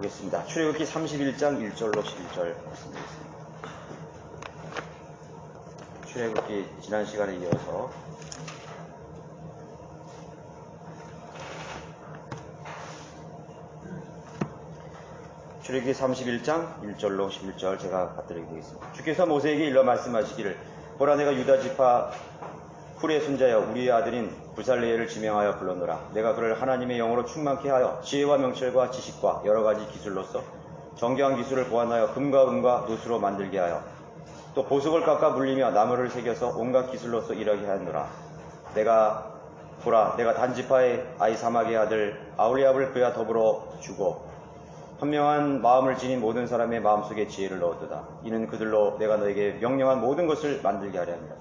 보겠습니다. 출애굽기 31장 1절로 11절 말씀드리겠습니다. 출애굽기 지난 시간에 이어서 출애굽기 31장 1절로 11절 제가 받들어 보겠습니다. 주께서 모세에게 일러 말씀하시기를 보라 내가 유다 지파 훌의 손자여 우리의 아들인 부살레엘을 지명하여 불렀노라. 내가 그를 하나님의 영으로 충만케 하여 지혜와 명철과 지식과 여러 가지 기술로서 정교한 기술을 보완하여 금과 은과 노수로 만들게 하여 또 보석을 깎아 물리며 나무를 새겨서 온갖 기술로서 일하게 하였노라. 보라 내가 단지파의 아히사막의 아들 아홀리압을 그와 더불어 주고 현명한 마음을 지닌 모든 사람의 마음속에 지혜를 넣었도다. 이는 그들로 내가 너에게 명령한 모든 것을 만들게 하려 합니다.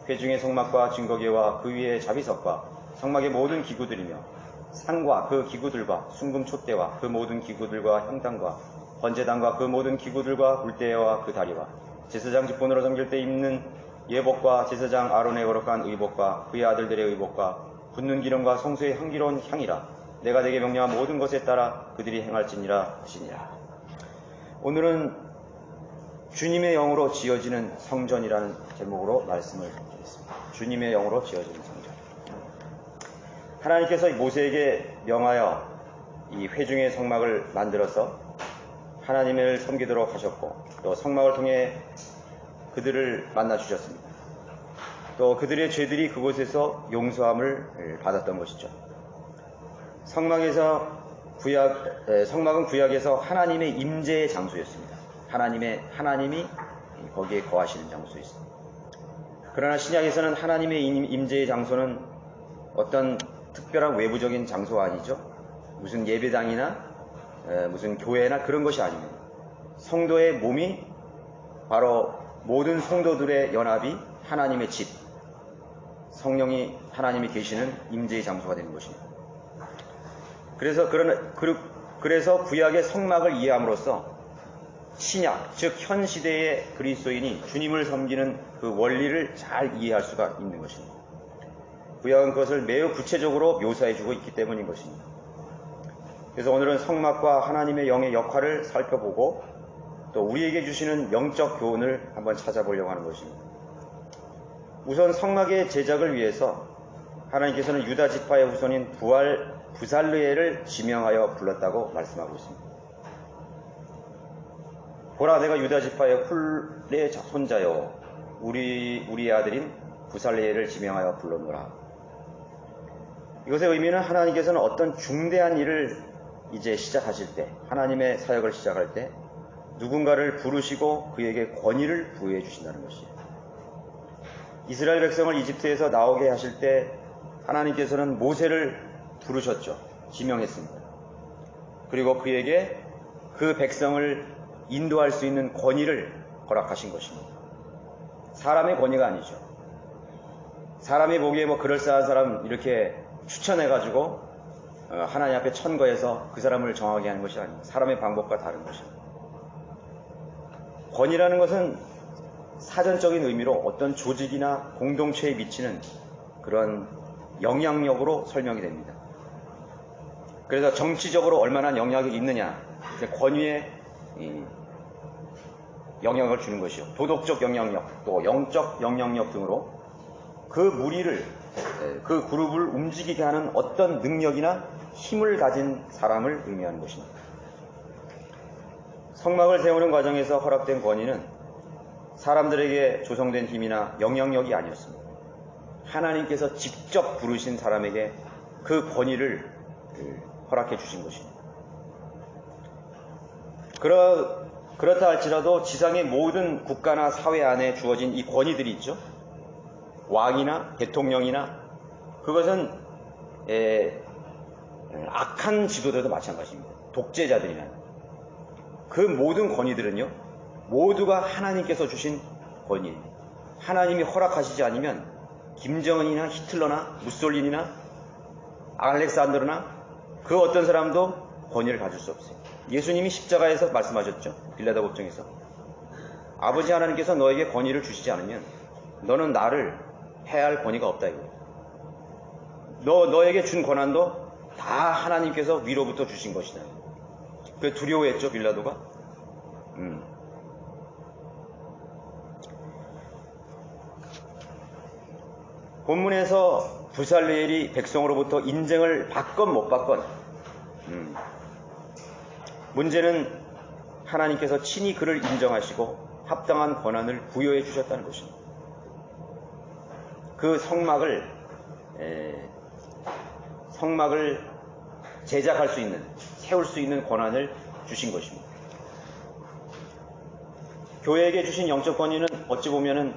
회중의 성막과 증거계와 그 위에 자비석과 성막의 모든 기구들이며 상과 그 기구들과 순금 촛대와 그 모든 기구들과 형당과 번제단과 그 모든 기구들과 물대와 그 다리와 제사장 직분으로 섬길 때 입는 예복과 제사장 아론의 거룩한 의복과 그의 아들들의 의복과 붓는 기름과 성소의 향기로운 향이라. 내가 내게 명령한 모든 것에 따라 그들이 행할지니라 하시니라. 오늘은 주님의 영으로 지어지는 성전이라는 제목으로 말씀을 드리겠습니다. 주님의 영으로 지어지는 성전. 하나님께서 모세에게 명하여 이 회중의 성막을 만들어서 하나님을 섬기도록 하셨고 또 성막을 통해 그들을 만나 주셨습니다. 또 그들의 죄들이 그곳에서 용서함을 받았던 것이죠. 성막은 구약에서 하나님의 임재의 장소였습니다. 하나님이 거기에 거하시는 장소였습니다. 그러나 신약에서는 하나님의 임재의 장소는 어떤 특별한 외부적인 장소가 아니죠. 무슨 예배당이나 무슨 교회나 그런 것이 아닙니다. 성도의 몸이 바로 모든 성도들의 연합이 하나님의 집, 성령이 하나님이 계시는 임재의 장소가 되는 것입니다. 그래서 구약의 성막을 이해함으로써 신약, 즉 현 시대의 그리스도인이 주님을 섬기는 그 원리를 잘 이해할 수가 있는 것입니다. 구약은 그것을 매우 구체적으로 묘사해주고 있기 때문인 것입니다. 그래서 오늘은 성막과 하나님의 영의 역할을 살펴보고 또 우리에게 주시는 영적 교훈을 한번 찾아보려고 하는 것입니다. 우선 성막의 제작을 위해서 하나님께서는 유다 지파의 후손인 부살르엘을 지명하여 불렀다고 말씀하고 있습니다. 보라 내가 유다 지파의 훌의 손자여 우리의 아들인 부살레엘을 지명하여 불렀노라. 이것의 의미는 하나님께서는 어떤 중대한 일을 이제 시작하실 때, 하나님의 사역을 시작할 때 누군가를 부르시고 그에게 권위를 부여해 주신다는 것이에요. 이스라엘 백성을 이집트에서 나오게 하실 때 하나님께서는 모세를 부르셨죠. 지명했습니다. 그리고 그에게 그 백성을 인도할 수 있는 권위를 허락하신 것입니다. 사람의 권위가 아니죠. 사람이 보기에 그럴싸한 사람 이렇게 추천해가지고 하나님 앞에 천거해서 그 사람을 정하게 하는 것이 아닙니다. 사람의 방법과 다른 것입니다. 권위라는 것은 사전적인 의미로 어떤 조직이나 공동체에 미치는 그런 영향력으로 설명이 됩니다. 그래서 정치적으로 얼마나 영향력이 있느냐, 권위에 영향을 주는 것이요. 도덕적 영향력, 또 영적 영향력 등으로 그 무리를, 그 그룹을 움직이게 하는 어떤 능력이나 힘을 가진 사람을 의미하는 것입니다. 성막을 세우는 과정에서 허락된 권위는 사람들에게 조성된 힘이나 영향력이 아니었습니다. 하나님께서 직접 부르신 사람에게 그 권위를 허락해 주신 것입니다. 그렇다 할지라도 지상의 모든 국가나 사회 안에 주어진 이 권위들이 있죠. 왕이나 대통령이나 그것은 악한 지도자도 마찬가지입니다. 독재자들이나 그 모든 권위들은요 모두가 하나님께서 주신 권위입니다. 하나님이 허락하시지 않으면 김정은이나 히틀러나 무솔린이나 알렉산더나 그 어떤 사람도 권위를 가질 수 없어요. 예수님이 십자가에서 말씀하셨죠. 빌라도 법정에서 아버지 하나님께서 너에게 권위를 주시지 않으면 너는 나를 해할 권위가 없다 이거예요. 너에게 준 권한도 다 하나님께서 위로부터 주신 것이다. 그 두려워했죠, 빌라도가. 본문에서 부살레엘이 백성으로부터 인정을 받건 못 받건, 문제는 하나님께서 친히 그를 인정하시고 합당한 권한을 부여해 주셨다는 것입니다. 그 성막을 제작할 수 있는, 세울 수 있는 권한을 주신 것입니다. 교회에게 주신 영적 권위는 어찌 보면은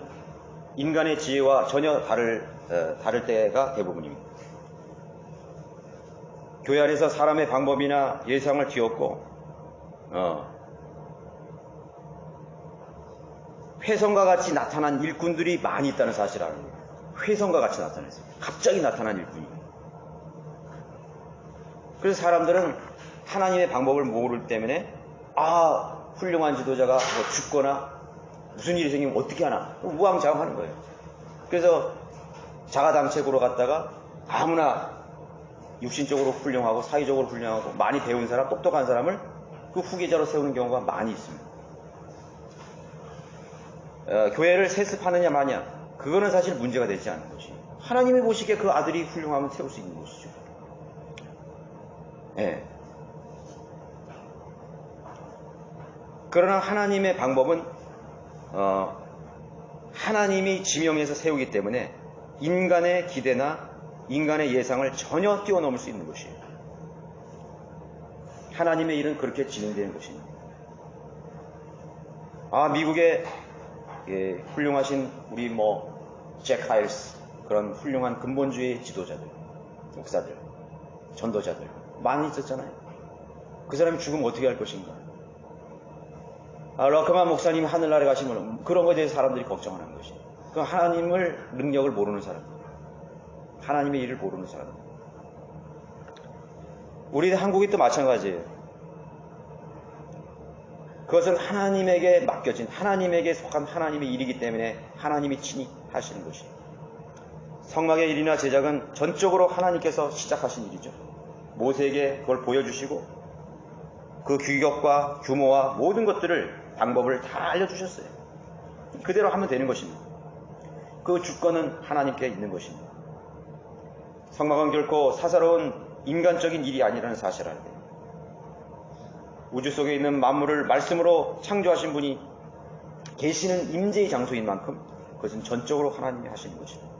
인간의 지혜와 전혀 다를 때가 대부분입니다. 교회 안에서 사람의 방법이나 예상을 뒤엎고 훼손과 같이 나타난 일꾼들이 많이 있다는 사실을 압니다. 훼손과 같이 나타났어요. 갑자기 나타난 일꾼이. 그래서 사람들은 하나님의 방법을 모르기 때문에 훌륭한 지도자가 뭐 죽거나 무슨 일이 생기면 어떻게 하나 우왕좌왕하는 거예요. 그래서 자가당책으로 갔다가 아무나 육신적으로 훌륭하고 사회적으로 훌륭하고 많이 배운 사람, 똑똑한 사람을 그 후계자로 세우는 경우가 많이 있습니다. 교회를 세습하느냐 마냐, 그거는 사실 문제가 되지 않는 것이, 하나님이 보시기에 그 아들이 훌륭하면 세울 수 있는 것이죠. 네. 그러나 하나님의 방법은 하나님이 지명해서 세우기 때문에 인간의 기대나 인간의 예상을 전혀 뛰어넘을 수 있는 것이에요. 하나님의 일은 그렇게 진행되는 것입니다. 미국의 훌륭하신 우리 잭 하일스, 그런 훌륭한 근본주의 지도자들, 목사들, 전도자들 많이 있었잖아요. 그 사람이 죽으면 어떻게 할 것인가. 러커만 목사님이 하늘나라에 가시면 그런 것에 대해서 사람들이 걱정하는 것이, 그 하나님을 능력을 모르는 사람들, 하나님의 일을 모르는 사람들. 우리 한국이 또 마찬가지예요. 그것은 하나님에게 맡겨진, 하나님에게 속한 하나님의 일이기 때문에 하나님이 친히 하시는 것이에요. 성막의 일이나 제작은 전적으로 하나님께서 시작하신 일이죠. 모세에게 그걸 보여주시고 그 규격과 규모와 모든 것들을, 방법을 다 알려주셨어요. 그대로 하면 되는 것입니다. 그 주권은 하나님께 있는 것입니다. 성막은 결코 사사로운 인간적인 일이 아니라는 사실을 알아야 돼요. 우주 속에 있는 만물을 말씀으로 창조하신 분이 계시는 임재의 장소인 만큼 그것은 전적으로 하나님이 하시는 것입니다.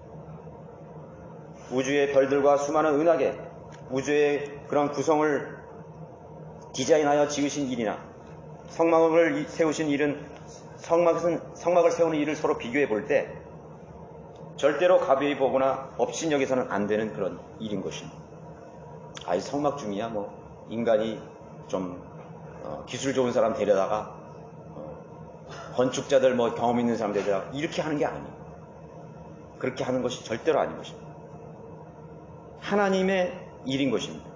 우주의 별들과 수많은 은하계, 우주의 그런 구성을 디자인하여 지으신 일이나 성막을 세우신 일은, 성막을 세우는 일을 서로 비교해 볼 때 절대로 가벼이 보거나 업신여겨서는 안 되는 그런 일인 것입니다. 성막 중이야 인간이 좀 기술 좋은 사람 데려다가 건축자들 경험 있는 사람 데려다가 이렇게 하는 게 아니에요. 그렇게 하는 것이 절대로 아닌 것입니다. 하나님의 일인 것입니다.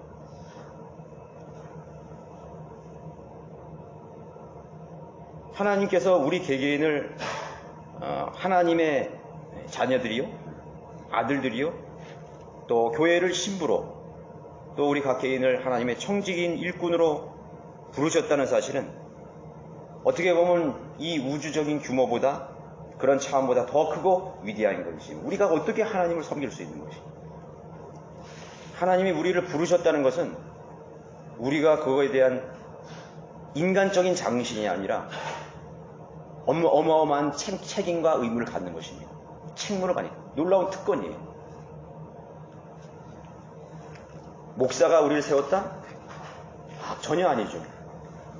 하나님께서 우리 개개인을 하나님의 자녀들이요, 아들들이요, 또 교회를 신부로, 또 우리 각 개인을 하나님의 청직인 일꾼으로 부르셨다는 사실은 어떻게 보면 이 우주적인 규모보다, 그런 차원보다 더 크고 위대한 것이지, 우리가 어떻게 하나님을 섬길 수 있는 것이, 하나님이 우리를 부르셨다는 것은 우리가 그거에 대한 인간적인 장신이 아니라 어마어마한 책임과 의무를 갖는 것입니다. 책무를 가니까 놀라운 특권이에요. 목사가 우리를 세웠다? 전혀 아니죠.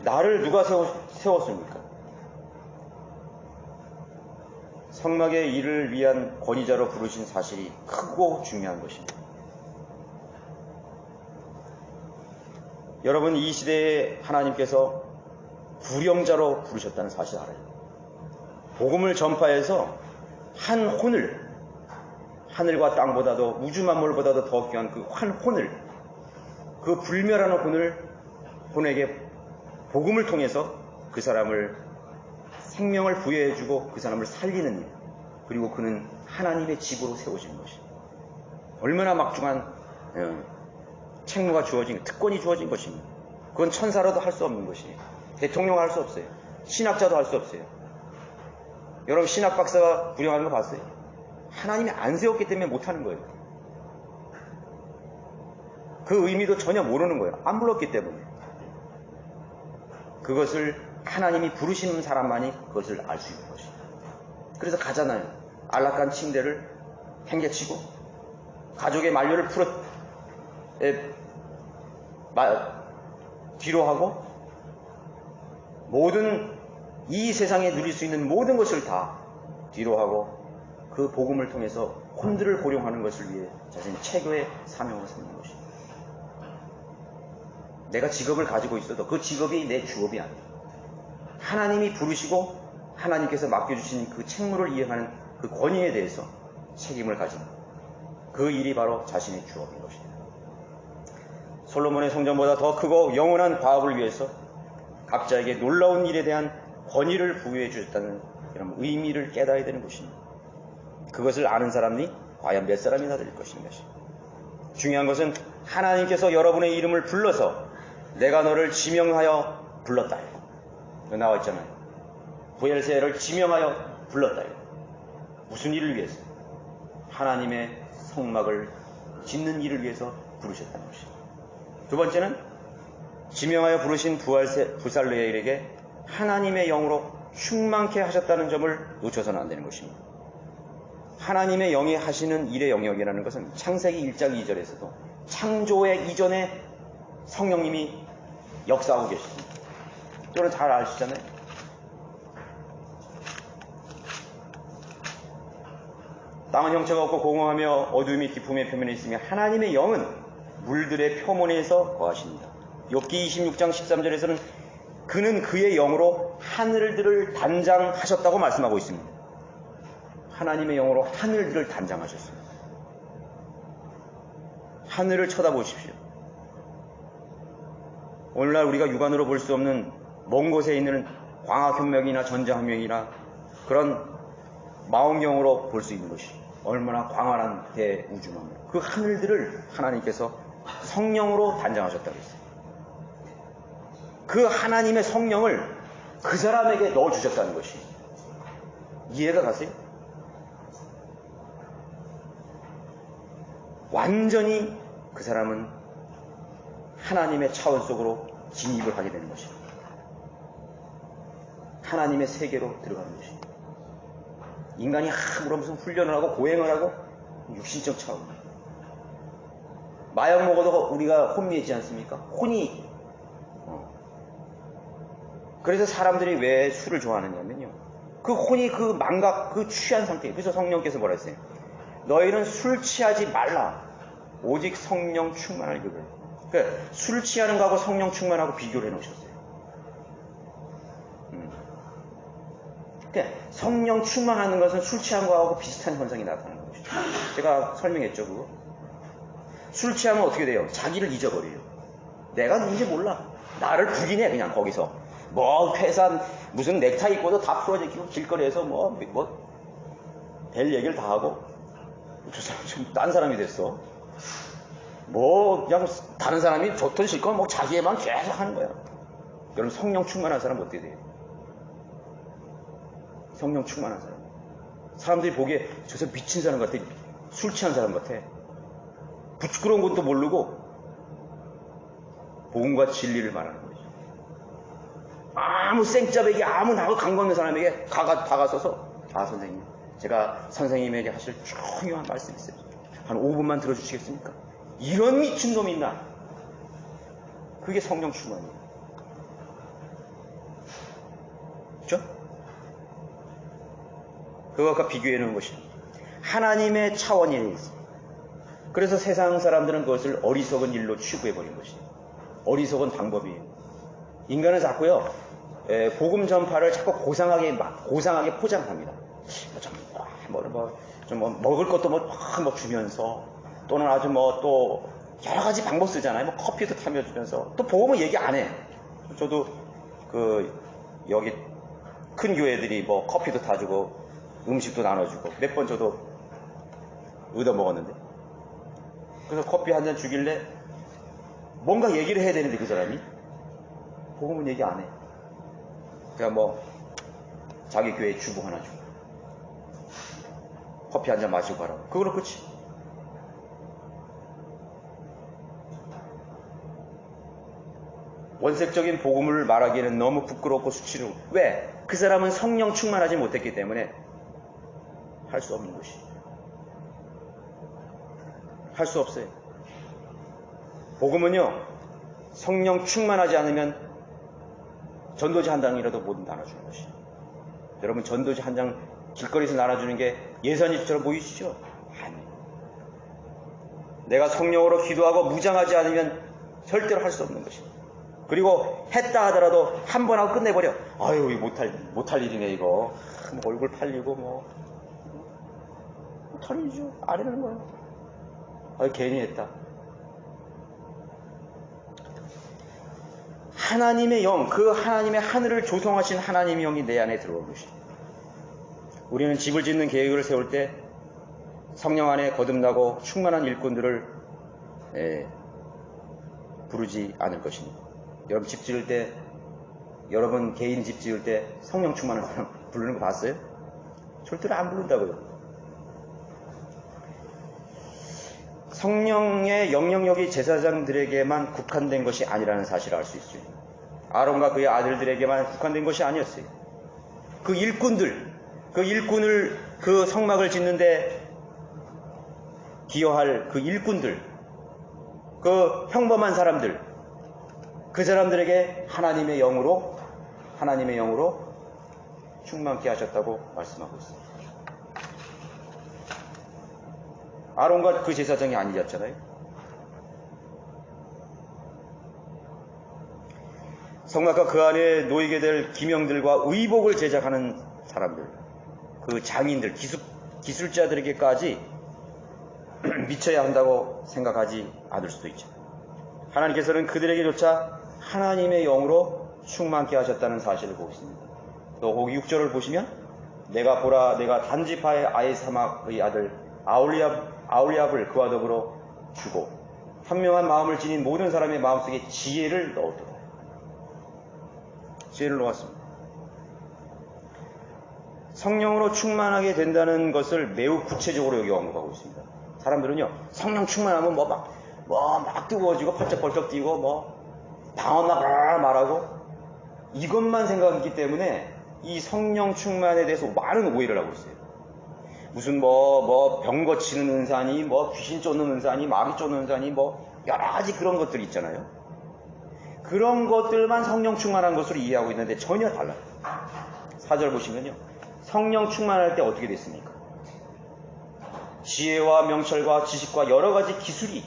나를 누가 세웠습니까? 성막의 일을 위한 권위자로 부르신 사실이 크고 중요한 것입니다. 여러분, 이 시대에 하나님께서 부령자로 부르셨다는 사실 알아요? 복음을 전파해서 한 혼을, 하늘과 땅보다도 우주 만물보다도 더 귀한 그 한 혼을, 그 불멸하는 혼에게 복음을 통해서 그 사람을 생명을 부여해주고 그 사람을 살리는 일, 그리고 그는 하나님의 집으로 세워진 것이, 얼마나 막중한 책무가 주어진, 특권이 주어진 것입니다. 그건 천사로도 할 수 없는 것이에요. 대통령 할 수 없어요. 신학자도 할 수 없어요. 여러분 신학 박사가 불행한 거 봤어요? 하나님이 안 세웠기 때문에 못하는 거예요. 그 의미도 전혀 모르는 거예요. 안 불렀기 때문에. 그것을 하나님이 부르시는 사람만이 그것을 알 수 있는 것이에요. 그래서 가잖아요. 안락한 침대를 행개치고 가족의 만류를 뒤로 하고 모든 이 세상에 누릴 수 있는 모든 것을 다 뒤로 하고 그 복음을 통해서 혼들을 고용하는 것을 위해 자신의 최고의 사명을 삼는 것입니다. 내가 직업을 가지고 있어도 그 직업이 내 주업이 아니에요. 하나님이 부르시고 하나님께서 맡겨주신 그 책무를 이행하는 그 권위에 대해서 책임을 가진 그 일이 바로 자신의 주업인 것입니다. 솔로몬의 성전보다 더 크고 영원한 과업을 위해서 각자에게 놀라운 일에 대한 권위를 부여해 주셨다는 이런 의미를 깨달아야 되는 것입니다. 그것을 아는 사람이 과연 몇 사람이나 될 것인가. 중요한 것은 하나님께서 여러분의 이름을 불러서 내가 너를 지명하여 불렀다. 나와 있잖아요. 부엘세를 지명하여 불렀다. 무슨 일을 위해서? 하나님의 성막을 짓는 일을 위해서 부르셨다는 것입니다. 두 번째는 지명하여 부르신 부살레엘에게 하나님의 영으로 충만케 하셨다는 점을 놓쳐서는 안 되는 것입니다. 하나님의 영이 하시는 일의 영역이라는 것은 창세기 1장 2절에서도 창조의 이전에 성령님이 역사하고 계십니다. 여러분 잘 아시잖아요. 땅은 형체가 없고 공허하며 어두움이 깊음의 표면에 있으며 하나님의 영은 물들의 표면에서 거하십니다. 욥기 26장 13절에서는 그는 그의 영으로 하늘들을 단장하셨다고 말씀하고 있습니다. 하나님의 영으로 하늘들을 단장하셨습니다. 하늘을 쳐다보십시오. 오늘날 우리가 육안으로 볼 수 없는 먼 곳에 있는 광학혁명이나 전자혁명이나 그런 마음경으로 볼 수 있는 것이 얼마나 광활한 대우주망, 그 하늘들을 하나님께서 성령으로 단장하셨다고 했어요. 그 하나님의 성령을 그 사람에게 넣어주셨다는 것이 이해가 가세요? 완전히 그 사람은 하나님의 차원 속으로 진입을 하게 되는 것입니다. 하나님의 세계로 들어가는 것입니다. 인간이 함부로 무슨 훈련을 하고 고행을 하고 육신적 차원. 마약 먹어도 우리가 혼미하지 않습니까? 혼이. 그래서 사람들이 왜 술을 좋아하느냐면요. 그 혼이 그 망각, 그 취한 상태. 그래서 성령께서 뭐라 했어요? 너희는 술 취하지 말라. 오직 성령 충만할 그걸. 그러니까 술 취하는 거하고 성령 충만하고 비교를 해놓으셨어요. 그러니까 성령 충만하는 것은 술 취한 거하고 비슷한 현상이 나타나는 것이죠. 제가 설명했죠, 그거. 술 취하면 어떻게 돼요? 자기를 잊어버려요. 내가 누군지 몰라. 나를 부인해, 그냥 거기서. 뭐, 회사, 무슨 넥타이 입고도 다 풀어지고 길거리에서 될 얘기를 다 하고. 저 사람 좀 딴 사람이 됐어. 그냥 다른 사람이 좋든 싫건 자기애만 계속 하는 거야. 여러분, 성령 충만한 사람은 어떻게 돼요? 성령 충만한 사람. 사람들이 보기에 저 사람 미친 사람 같아. 술 취한 사람 같아. 부끄러운 것도 모르고 복음과 진리를 말하는 거죠. 아무 생짜배기 아무 나하고 강건한 사람에게 다가서서 선생님, 제가 선생님에게 하실 중요한 말씀이 있어요. 한 5분만 들어주시겠습니까? 이런 미친놈이 있나? 그게 성령 충만이에요. 그렇죠? 그것과 비교해 놓은 것입니다. 하나님의 차원에 있습니다. 그래서 세상 사람들은 그것을 어리석은 일로 취급해버린 것이에요. 어리석은 방법이에요. 인간은 자꾸요, 복음 전파를 자꾸 고상하게 포장합니다. 먹을 것도 주면서, 또는 아주 또 여러 가지 방법 쓰잖아요. 커피도 타며 주면서. 또 복음은 얘기 안 해. 저도 여기 큰 교회들이 커피도 타주고 음식도 나눠주고 몇 번 저도 얻어 먹었는데, 그래서 커피 한 잔 주길래 뭔가 얘기를 해야 되는데 그 사람이 복음은 얘기 안 해. 그냥 뭐 자기 교회 주부 하나 주고 커피 한 잔 마시고 가라고. 그걸로 끝이. 원색적인 복음을 말하기에는 너무 부끄럽고 수치스러워. 왜? 그 사람은 성령 충만하지 못했기 때문에 할 수 없는 것이. 할 수 없어요. 복음은요, 성령 충만하지 않으면 전도지 한 장이라도 못 나눠주는 것이. 여러분, 전도지 한 장 길거리에서 나눠주는 게 예산일처럼 보이시죠? 아니. 내가 성령으로 기도하고 무장하지 않으면 절대로 할 수 없는 것이. 그리고 했다 하더라도 한 번 하고 끝내버려. 아유, 이거 못할 일이네, 이거. 뭐 얼굴 팔리고, 못할 일이죠. 안 하는 거예요. 아유, 괜히 했다. 하나님의 영, 그 하나님의 하늘을 조성하신 하나님의 영이 내 안에 들어온 것이죠. 우리는 집을 짓는 계획을 세울 때 성령 안에 거듭나고 충만한 일꾼들을 부르지 않을 것입니다. 여러분 집 지을 때, 여러분 개인 집 지을 때 성령 충만한 사람 부르는 거 봤어요? 절대로 안 부른다고요. 성령의 영향력이 제사장들에게만 국한된 것이 아니라는 사실을 알 수 있죠. 아론과 그의 아들들에게만 국한된 것이 아니었어요. 그 일꾼을 그 성막을 짓는데 기여할 그 일꾼들, 그 평범한 사람들, 그 사람들에게 하나님의 영으로 충만케 하셨다고 말씀하고 있습니다. 아론과 그 제사장이 아니었잖아요. 성막과 그 안에 놓이게 될 기명들과 의복을 제작하는 사람들, 그 장인들, 기술자들에게까지 미쳐야 한다고 생각하지 않을 수도 있죠. 하나님께서는 그들에게조차 하나님의 영으로 충만케 하셨다는 사실을 보고 있습니다. 또 거기 6절을 보시면 내가 보라, 내가 단지파의 아이사막의 아들 아울리압을 그와 더불어 주고 현명한 마음을 지닌 모든 사람의 마음속에 지혜를 넣었더라. 지혜를 넣었습니다. 성령으로 충만하게 된다는 것을 매우 구체적으로 여기 언급하고 있습니다. 사람들은요, 성령 충만하면 막 뜨거워지고 펄쩍펄쩍 뛰고 방언 말하고 이것만 생각했기 때문에 이 성령 충만에 대해서 많은 오해를 하고 있어요. 무슨 병 고치는 은사니, 귀신 쫓는 은사니, 마귀 쫓는 은사니, 여러 가지 그런 것들이 있잖아요. 그런 것들만 성령 충만한 것으로 이해하고 있는데 전혀 달라요. 4절 보시면요. 성령 충만할 때 어떻게 됐습니까? 지혜와 명철과 지식과 여러 가지 기술이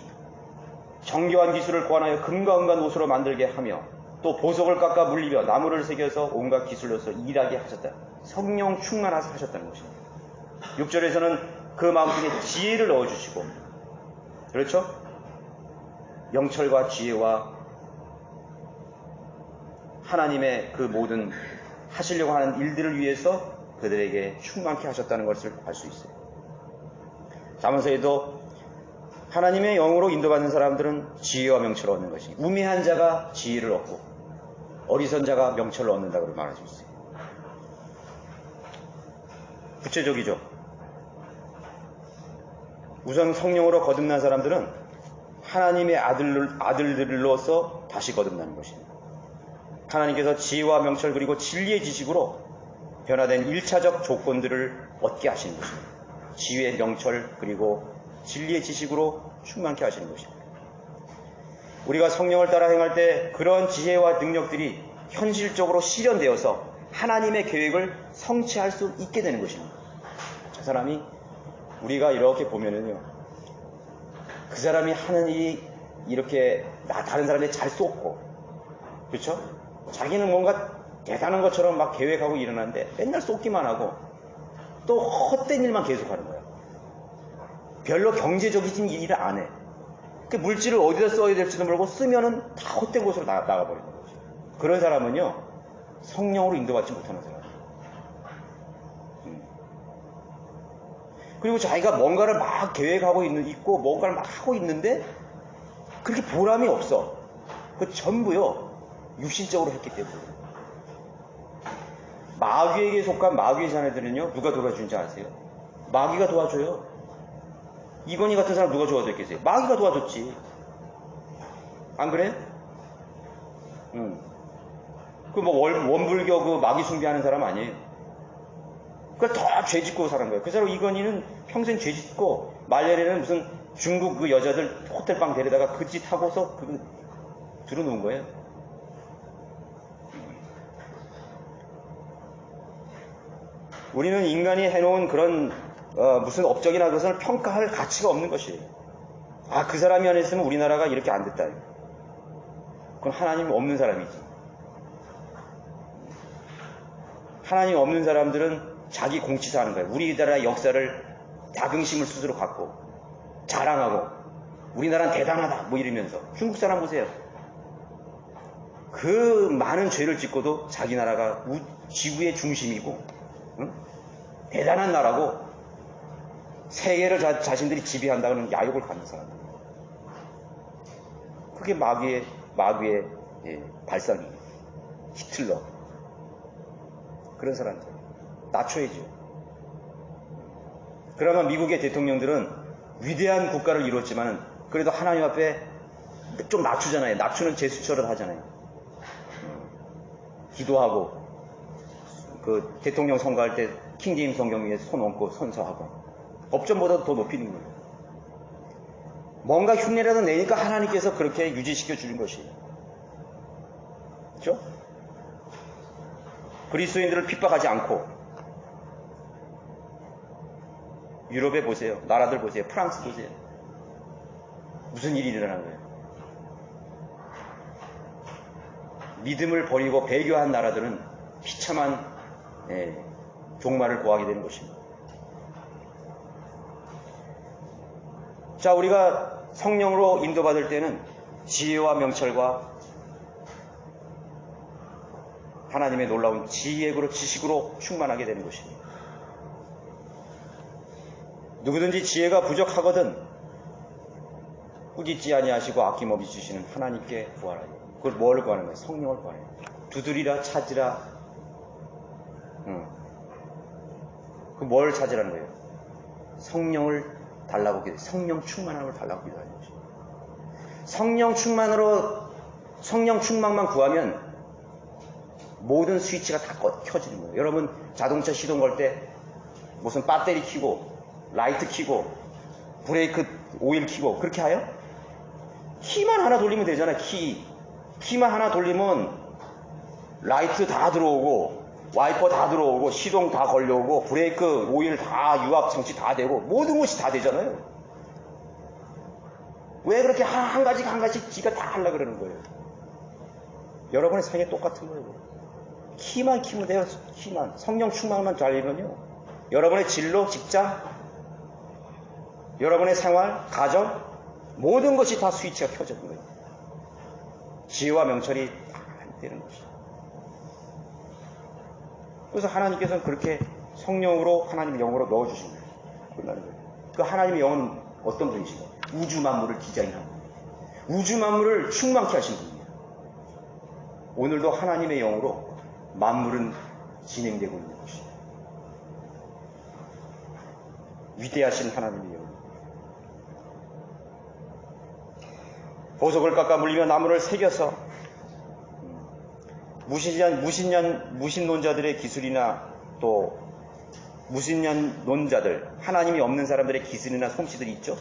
정교한 기술을 고안하여 금과 은과 옷으로 만들게 하며 또 보석을 깎아 물리며 나무를 새겨서 온갖 기술로서 일하게 하셨다. 성령 충만하셔서 하셨다는 것입니다. 6절에서는 그 마음속에 지혜를 넣어주시고, 그렇죠? 명철과 지혜와 하나님의 그 모든 하시려고 하는 일들을 위해서 그들에게 충만케 하셨다는 것을 알 수 있어요. 자문서에도 하나님의 영으로 인도받는 사람들은 지혜와 명철을 얻는 것이, 우매한 자가 지혜를 얻고 어리석은 자가 명철을 얻는다고 말할 수 있어요. 구체적이죠. 우선 성령으로 거듭난 사람들은 하나님의 아들들로서 다시 거듭나는 것입니다. 하나님께서 지혜와 명철 그리고 진리의 지식으로 변화된 1차적 조건들을 얻게 하시는 것입니다. 지혜, 명철 그리고 진리의 지식으로 충만케 하시는 것입니다. 우리가 성령을 따라 행할 때 그런 지혜와 능력들이 현실적으로 실현되어서 하나님의 계획을 성취할 수 있게 되는 것입니다. 저 사람이, 우리가 이렇게 보면은요, 그 사람이 하는 일이 이렇게 다른 사람이 잘 쏟고, 그렇죠? 자기는 뭔가 대단한 것처럼 막 계획하고 일어나는데 맨날 쏟기만 하고 또 헛된 일만 계속하는 거야. 별로 경제적인 일을 안 해. 그 물질을 어디다 써야 될지도 모르고 쓰면은 다 헛된 곳으로 나가버리는 거지. 그런 사람은요, 성령으로 인도받지 못하는 사람. 그리고 자기가 뭔가를 막 계획하고 있고 뭔가를 막 하고 있는데 그렇게 보람이 없어. 그 전부요, 육신적으로 했기 때문에. 마귀에게 속한 마귀의 자녀들은요, 누가 도와주는지 아세요? 마귀가 도와줘요. 이건희 같은 사람 누가 도와줬겠어요? 마귀가 도와줬지. 안 그래요? 그 뭐 원불교 그 마귀 숭배하는 사람 아니에요. 그러니까 더 죄짓고 사는 거예요. 그 사람 이건희는 평생 죄짓고 말년에는 무슨 중국 그 여자들 호텔방 데려다가 그 짓 하고서 그거 들어놓은 거예요. 우리는 인간이 해놓은 그런 무슨 업적이나 그것을 평가할 가치가 없는 것이에요. 아, 그 사람이 안 했으면 우리나라가 이렇게 안 됐다. 그건 하나님 없는 사람이지. 하나님 없는 사람들은 자기 공치사 하는 거예요. 우리나라 역사를 자긍심을 스스로 갖고 자랑하고 우리나라는 대단하다 뭐 이러면서. 중국 사람 보세요. 그 많은 죄를 짓고도 자기 나라가 지구의 중심이고 대단한 나라고 세계를 자신들이 지배한다는 야욕을 갖는 사람들. 그게 마귀의 발상이에요. 히틀러 그런 사람들 낮춰야죠. 그러면 미국의 대통령들은 위대한 국가를 이뤘지만 그래도 하나님 앞에 좀 낮추잖아요. 낮추는 제스처를 하잖아요. 기도하고 그 대통령 선거할 때 킹제임 성경 위에 손 얹고 선서하고 법전보다 더 높이는 거예요. 뭔가 흉내라도 내니까 하나님께서 그렇게 유지시켜 주는 것이에요. 그렇죠? 그리스도인들을 핍박하지 않고 유럽에 보세요. 나라들 보세요. 프랑스 보세요. 무슨 일이 일어나는 거예요? 믿음을 버리고 배교한 나라들은 비참한 종말을 고하게 되는 것입니다. 자, 우리가 성령으로 인도받을 때는 지혜와 명철과 하나님의 놀라운 지식으로 충만하게 되는 것입니다. 누구든지 지혜가 부족하거든 꾸짖지 아니하시고 아낌없이 주시는 하나님께 구하라. 그걸 뭘 구하는 거예요? 성령을 구하는 거예요. 두드리라 찾으라. 그 뭘 찾으라는 거예요? 성령을 달라고 기도해요. 성령 충만함을 달라고 기도하는 거죠. 성령 충만만 구하면 모든 스위치가 다 켜지는 거예요. 여러분 자동차 시동 걸 때 무슨 배터리 켜고 라이트 켜고 브레이크 오일 켜고 그렇게 해요? 키만 하나 돌리면 되잖아요. 키만 하나 돌리면 라이트 다 들어오고 와이퍼 다 들어오고 시동 다 걸려오고 브레이크 오일 다 유압 장치 다 되고 모든 것이 다 되잖아요. 왜 그렇게 한 가지씩 지가 다 하려고 그러는 거예요? 여러분의 삶이 똑같은 거예요. 키만 키면 돼요. 키만. 성령 충만만 잘리면요. 여러분의 진로, 직장, 여러분의 생활, 가정 모든 것이 다 스위치가 켜지는 거예요. 지혜와 명철이 다 되는 것이죠. 그래서 하나님께서는 그렇게 성령으로 하나님의 영으로 넣어주신 거예요. 끝나는 거예요. 그 하나님의 영은 어떤 분이시고 우주 만물을 디자인하고 우주 만물을 충만케 하신 분이에요. 오늘도 하나님의 영으로 만물은 진행되고 있는 것이에요. 위대하신 하나님의 영. 보석을 깎아 물리며 나무를 새겨서 무신론자들의 기술이나 또 무신론자들 하나님이 없는 사람들의 기술이나 솜씨들이 있죠.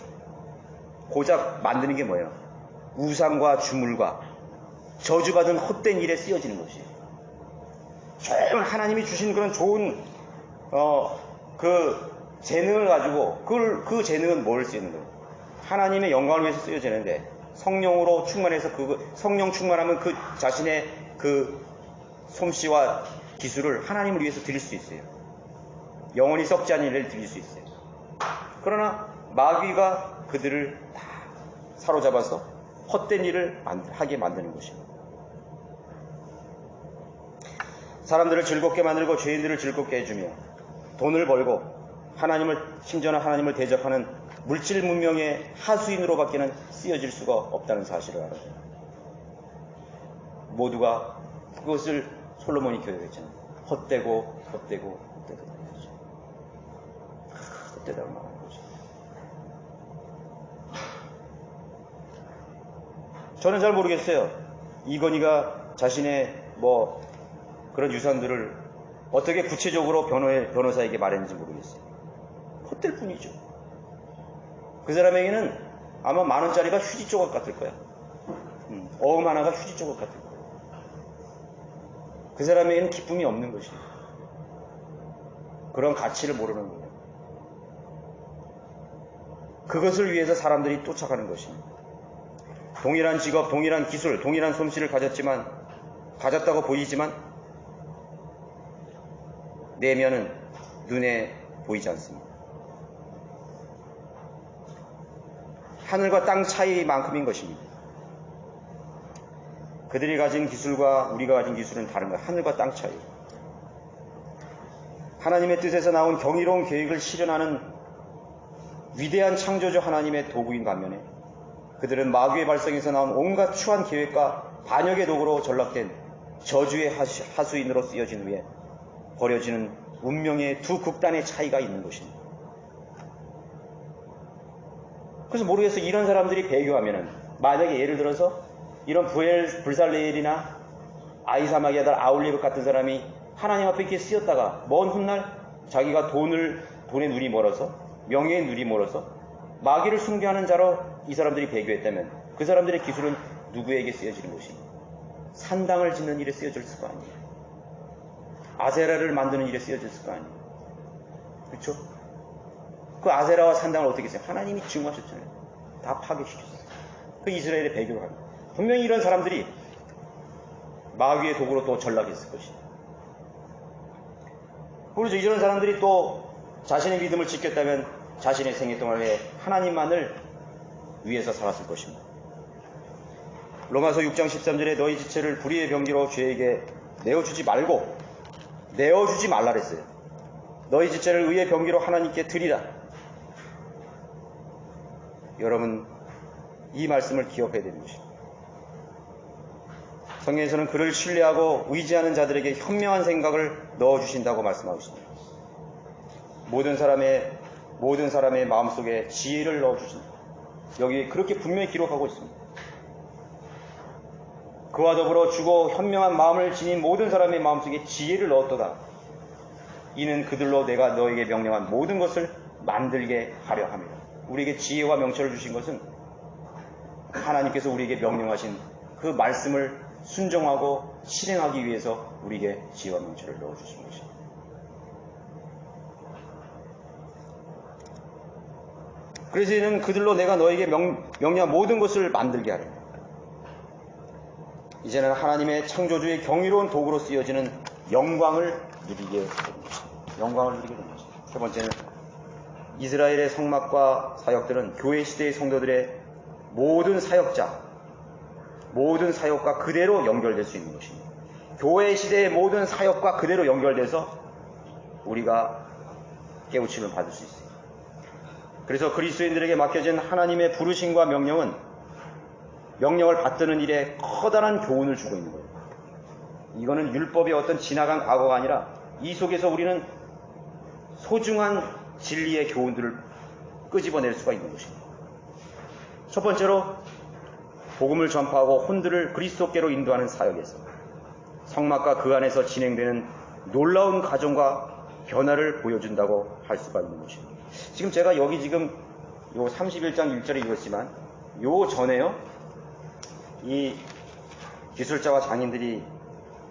고작 만드는 게 뭐예요? 우상과 주물과 저주받은 헛된 일에 쓰여지는 것이에요. 정말 하나님이 주신 그런 좋은 그 재능을 가지고 그 재능은 뭘 쓰이는 거예요? 하나님의 영광을 위해서 쓰여지는데 성령으로 충만해서 성령 충만하면 그 자신의 그 솜씨와 기술을 하나님을 위해서 드릴 수 있어요. 영원히 썩지 않은 일을 드릴 수 있어요. 그러나 마귀가 그들을 다 사로잡아서 헛된 일을 하게 만드는 것입니다. 사람들을 즐겁게 만들고 죄인들을 즐겁게 해주며 돈을 벌고 심지어는 하나님을 대적하는 물질 문명의 하수인으로밖에는 쓰여질 수가 없다는 사실을 알아요. 모두가 그것을 솔로몬이 교육했잖아요. 헛되고 헛되다고 말하는 거죠. 저는 잘 모르겠어요. 이건희가 자신의 그런 유산들을 어떻게 구체적으로 변호사에게 말했는지 모르겠어요. 헛될 뿐이죠. 그 사람에게는 아마 10,000원짜리가 휴지 조각 같을 거야. 어음 하나가 휴지 조각 같을 거야. 그 사람에게는 기쁨이 없는 것이에요. 그런 가치를 모르는 거예요. 그것을 위해서 사람들이 쫓아가는 것입니다. 동일한 직업, 동일한 기술, 동일한 솜씨를 가졌다고 보이지만 내면은 눈에 보이지 않습니다. 하늘과 땅 차이만큼인 것입니다. 그들이 가진 기술과 우리가 가진 기술은 다른 거예요. 하늘과 땅 차이. 하나님의 뜻에서 나온 경이로운 계획을 실현하는 위대한 창조주 하나님의 도구인 반면에 그들은 마귀의 발성에서 나온 온갖 추한 계획과 반역의 도구로 전락된 저주의 하수인으로 쓰여진 후에 버려지는 운명의 두 극단의 차이가 있는 것입니다. 그래서 모르겠어요. 이런 사람들이 배교하면은 만약에 예를 들어서 이런 불살레엘이나 아이사막의 아들 아울리브 같은 사람이 하나님 앞에 이렇게 쓰였다가 먼 훗날 자기가 돈의 눈이 멀어서 명예의 눈이 멀어서 마귀를 숭배하는 자로 이 사람들이 배교했다면 그 사람들의 기술은 누구에게 쓰여지는 것입니까? 산당을 짓는 일에 쓰여졌을 거 아니에요. 아세라를 만드는 일에 쓰여졌을 거 아니에요. 그렇죠? 그 아세라와 산당을 어떻게 했어요? 하나님이 증오하셨잖아요. 다 파괴시켰어요. 그 이스라엘의 배교를 합니다. 분명히 이런 사람들이 마귀의 도구로 또 전락했을 것이에요. 그래서 이런 사람들이 또 자신의 믿음을 지켰다면 자신의 생애 동안에 하나님만을 위해서 살았을 것입니다. 로마서 6장 13절에 너희 지체를 불의의 병기로 죄에게 내어주지 말라 그랬어요. 너희 지체를 의의 병기로 하나님께 드리라. 여러분, 이 말씀을 기억해야 되는 것입니다. 성경에서는 그를 신뢰하고 의지하는 자들에게 현명한 생각을 넣어주신다고 말씀하고 있습니다. 모든 사람의 마음속에 지혜를 넣어주신다. 여기 그렇게 분명히 기록하고 있습니다. 그와 더불어 주고 현명한 마음을 지닌 모든 사람의 마음속에 지혜를 넣었도다. 이는 그들로 내가 너에게 명령한 모든 것을 만들게 하려 합니다. 우리에게 지혜와 명철을 주신 것은 하나님께서 우리에게 명령하신 그 말씀을 순종하고 실행하기 위해서 우리에게 지혜와 명철을 넣어주신 것입니다. 그래서 이는 그들로 내가 너에게 명령한 모든 것을 만들게 하려. 이제는 하나님의 창조주의 경이로운 도구로 쓰여지는 영광을 누리게 되는 것입니다. 영광을 누리게 되는 것입니다. 세 번째는 이스라엘의 성막과 사역들은 교회 시대의 성도들의 모든 사역과 그대로 연결될 수 있는 것입니다. 교회 시대의 모든 사역과 그대로 연결돼서 우리가 깨우침을 받을 수 있습니다. 그래서 그리스도인들에게 맡겨진 하나님의 부르심과 명령을 받드는 일에 커다란 교훈을 주고 있는 거예요. 이거는 율법의 어떤 지나간 과거가 아니라 이 속에서 우리는 소중한 진리의 교훈들을 끄집어낼 수가 있는 것입니다. 첫 번째로 복음을 전파하고 혼들을 그리스도께로 인도하는 사역에서 성막과 그 안에서 진행되는 놀라운 가정과 변화를 보여준다고 할 수가 있는 것입니다. 지금 제가 여기 지금 요 31장 1절에 읽었지만 요 전에요, 이 기술자와 장인들이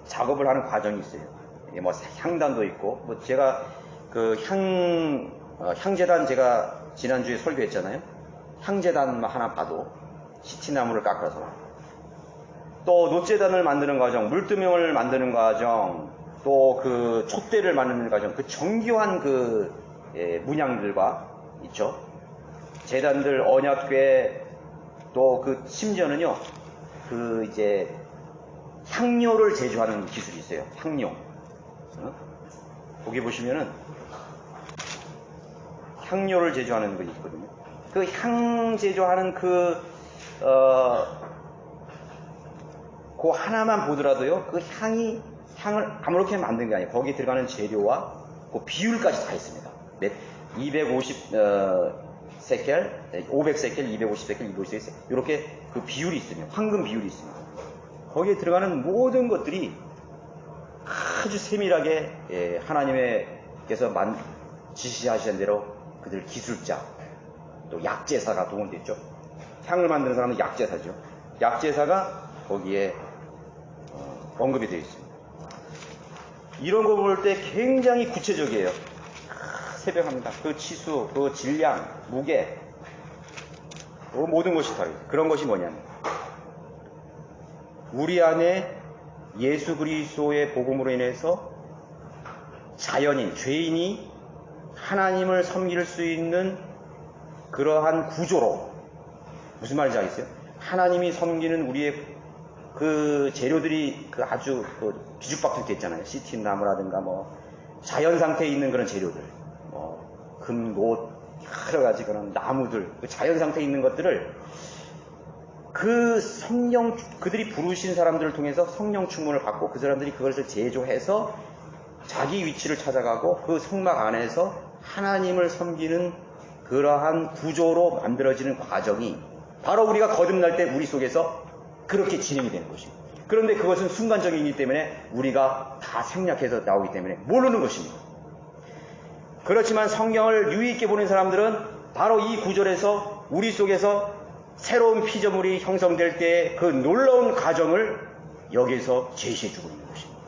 작업을 하는 과정이 있어요. 이게 향단도 있고, 제가 그 향재단 제가 지난주에 설교했잖아요. 향재단 하나 봐도 시티나무를 깎아서, 또 놋재단을 만드는 과정, 물두멍을 만드는 과정, 또 그 촛대를 만드는 과정, 그 정교한 문양들과 있죠. 재단들, 언약궤, 또 심지어는요, 향료를 제조하는 기술이 있어요. 향료. 거기 보시면은 향료를 제조하는 거 있거든요. 그 향 제조하는 그 하나만 보더라도요, 그 향을 아무렇게 만든 게 아니에요. 거기에 들어가는 재료와 그 비율까지 다 있습니다. 250 세켈, 500세켈, 250세켈, 250세켈 이렇게 그 비율이 있습니다. 황금 비율이 있습니다. 거기에 들어가는 모든 것들이 아주 세밀하게 하나님께서 지시하신 대로 그들 기술자, 또 약제사가 동원됐죠. 향을 만드는 사람은 약제사죠. 약제사가 거기에 언급이 되어 있습니다. 이런 거 볼 때 굉장히 구체적이에요. 세배합니다. 그 치수, 그 질량, 무게, 그 모든 것이 다르죠. 그런 것이 뭐냐면 우리 안에 예수 그리스도의 복음으로 인해서 자연인, 죄인이 하나님을 섬길 수 있는 그러한 구조로, 무슨 말인지 알겠어요? 하나님이 섬기는 우리의 그 재료들이 그 아주 뒤죽박죽 있잖아요. 시틴 나무라든가 자연 상태에 있는 그런 재료들, 금, 노, 여러 가지 그런 나무들, 그 자연 상태에 있는 것들을 그 성령, 그들이 부르신 사람들을 통해서 성령 충만을 받고 그 사람들이 그것을 제조해서 자기 위치를 찾아가고 그 성막 안에서 하나님을 섬기는 그러한 구조로 만들어지는 과정이 바로 우리가 거듭날 때 우리 속에서 그렇게 진행이 되는 것입니다. 그런데 그것은 순간적이기 때문에 우리가 다 생략해서 나오기 때문에 모르는 것입니다. 그렇지만 성경을 유의 있게 보는 사람들은 바로 이 구절에서 우리 속에서 새로운 피조물이 형성될 때의 그 놀라운 과정을 여기에서 제시해주고 있는 것입니다.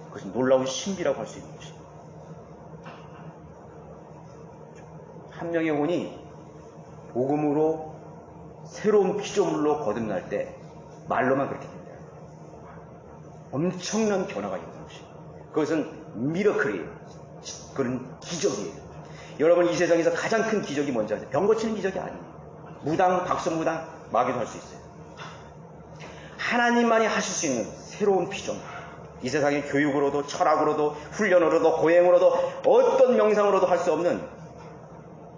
그것은 놀라운 신비라고 할 수 있는 것입니다. 한 명의 혼이 복음으로 새로운 피조물로 거듭날 때 말로만 그렇게 됩니다. 엄청난 변화가 일어나는 것입니다. 그것은 미러클이에요. 그런 기적이에요. 여러분, 이 세상에서 가장 큰 기적이 뭔지 아세요? 병 고치는 기적이 아니에요. 무당, 박성무당, 마귀도 할 수 있어요. 하나님만이 하실 수 있는 새로운 피조물. 이 세상의 교육으로도, 철학으로도, 훈련으로도, 고행으로도, 어떤 명상으로도 할 수 없는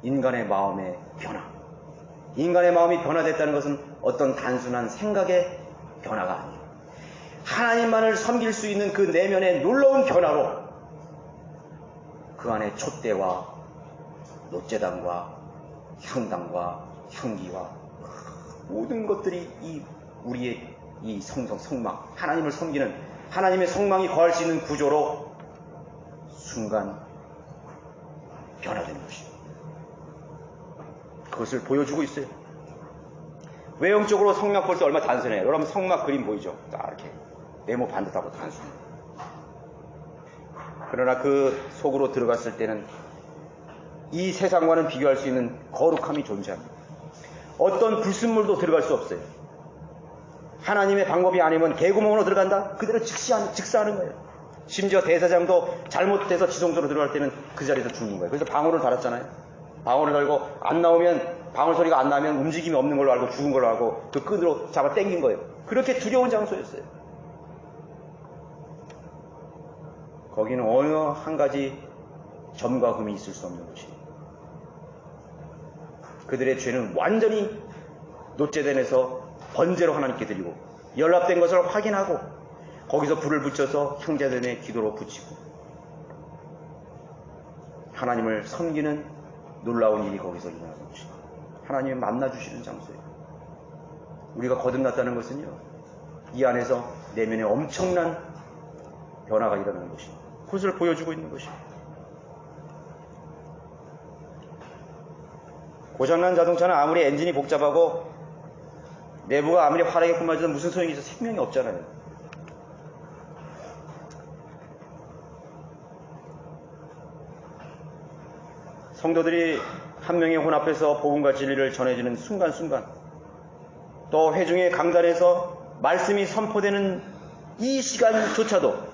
인간의 마음의 변화. 인간의 마음이 변화됐다는 것은 어떤 단순한 생각의 변화가 아니에요. 하나님만을 섬길 수 있는 그 내면의 놀라운 변화로 그 안에 촛대와 노제단과 향단과 향기와 모든 것들이 우리의 이 성막, 하나님을 섬기는 하나님의 성망이 거할 수 있는 구조로 순간 변화되는 것입니다. 그것을 보여주고 있어요. 외형적으로 성막 볼 때 얼마나 단순해요. 여러분, 성막 그림 보이죠? 딱 이렇게 네모 반듯하고 단순해요. 그러나 그 속으로 들어갔을 때는 이 세상과는 비교할 수 있는 거룩함이 존재합니다. 어떤 불순물도 들어갈 수 없어요. 하나님의 방법이 아니면 개구멍으로 들어간다? 그대로 직사하는 거예요. 심지어 대사장도 잘못돼서 지성소로 들어갈 때는 그 자리에서 죽는 거예요. 그래서 방울을 달았잖아요. 방울을 달고 안 나오면, 방울 소리가 안 나면 움직임이 없는 걸로 알고 죽은 걸로 알고 그 끈으로 잡아 당긴 거예요. 그렇게 두려운 장소였어요. 거기는 어느 한 가지 점과 흠이 있을 수 없는 곳이에요. 그들의 죄는 완전히 노제단에서 번제로 하나님께 드리고 연락된 것을 확인하고 거기서 불을 붙여서 향자단의 기도로 붙이고 하나님을 섬기는 놀라운 일이 거기서 일어나는 것입니다. 하나님이 만나주시는 장소예요. 우리가 거듭났다는 것은요, 이 안에서 내면에 엄청난 변화가 일어나는 것입니다. 그것을 보여주고 있는 것입니다. 고장난 자동차는 아무리 엔진이 복잡하고 내부가 아무리 화려하게 꾸며져도 무슨 소용이 있어? 생명이 없잖아요. 성도들이 한 명의 혼 앞에서 복음과 진리를 전해지는 순간순간, 또 회중의 강단에서 말씀이 선포되는 이 시간조차도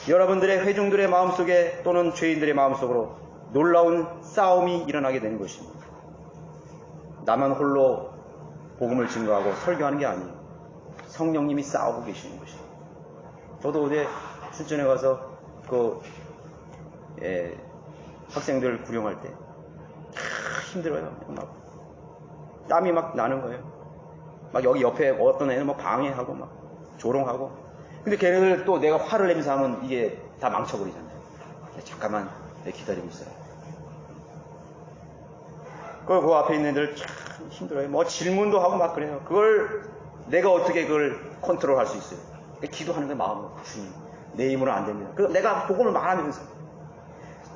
여러분들의 회중들의 마음속에 또는 죄인들의 마음속으로 놀라운 싸움이 일어나게 되는 것입니다. 나만 홀로 복음을 증거하고 설교하는 게 아니에요. 성령님이 싸우고 계시는 것입니다. 저도 어제 순천에 가서 학생들 구령할 때 힘들어요. 막 땀이 막 나는 거예요. 막 여기 옆에 어떤 애는 막 방해하고 막 조롱하고. 근데 걔네들 또 내가 화를 내면서 하면 이게 다 망쳐버리잖아요. 잠깐만 내 기다리고 있어요. 그 앞에 있는 애들 참 힘들어요. 뭐 질문도 하고 막 그래요. 그걸 내가 어떻게 그걸 컨트롤할 수 있어요? 기도하는 게 마음으로. 주님, 내 힘으로 안 됩니다. 그 내가 복음을 말하면서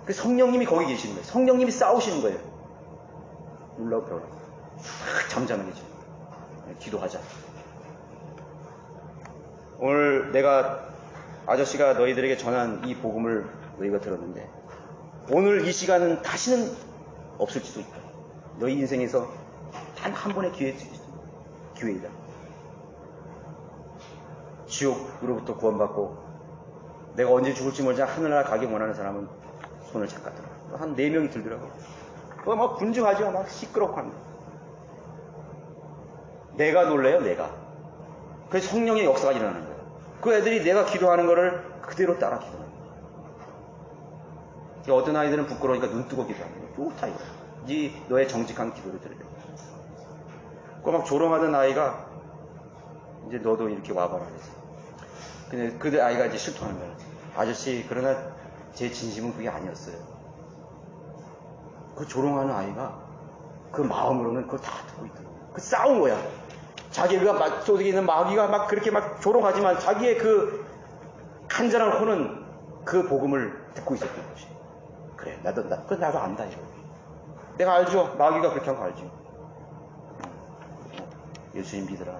그 성령님이 거기 계시는 거예요. 성령님이 싸우시는 거예요. 놀라고 배워라. 잠잠하게 지금 기도하자. 오늘 내가 아저씨가 너희들에게 전한 이 복음을 너희가 들었는데 오늘 이 시간은 다시는 없을지도 있다. 너희 인생에서 단 한 번의 기회이다. 지옥으로부터 구원받고 내가 언제 죽을지 모르지 하늘나라 가기 원하는 사람은 손을 잠깐 들어. 한 4명이 들더라고요. 그거 막 분주하죠. 막 시끄럽고 합니다. 내가 놀래요, 내가. 그래서 성령의 역사가 일어나는 거예요. 그 애들이 내가 기도하는 거를 그대로 따라 기도하는 거예요. 어떤 아이들은 부끄러우니까 눈 뜨고 기도하는 거예요. 좋다, 이거. 네 너의 정직한 기도를 들으려고. 그 막 조롱하던 아이가 이제 너도 이렇게 와봐라 그랬어. 근데 그 아이가 이제 실토하는 거예요. 아저씨, 그러나 제 진심은 그게 아니었어요. 그 조롱하는 아이가 그 마음으로는 그걸 다 듣고 있더라고요. 그 싸운 거야. 자기가 막 속에 있는 마귀가 막 그렇게 막 조롱하지만 자기의 그 간절한 혼은 그 복음을 듣고 있었던 것이. 그래, 나도 안다, 이거. 내가 알죠. 마귀가 그렇게 한 거 알죠. 예수님 믿으라.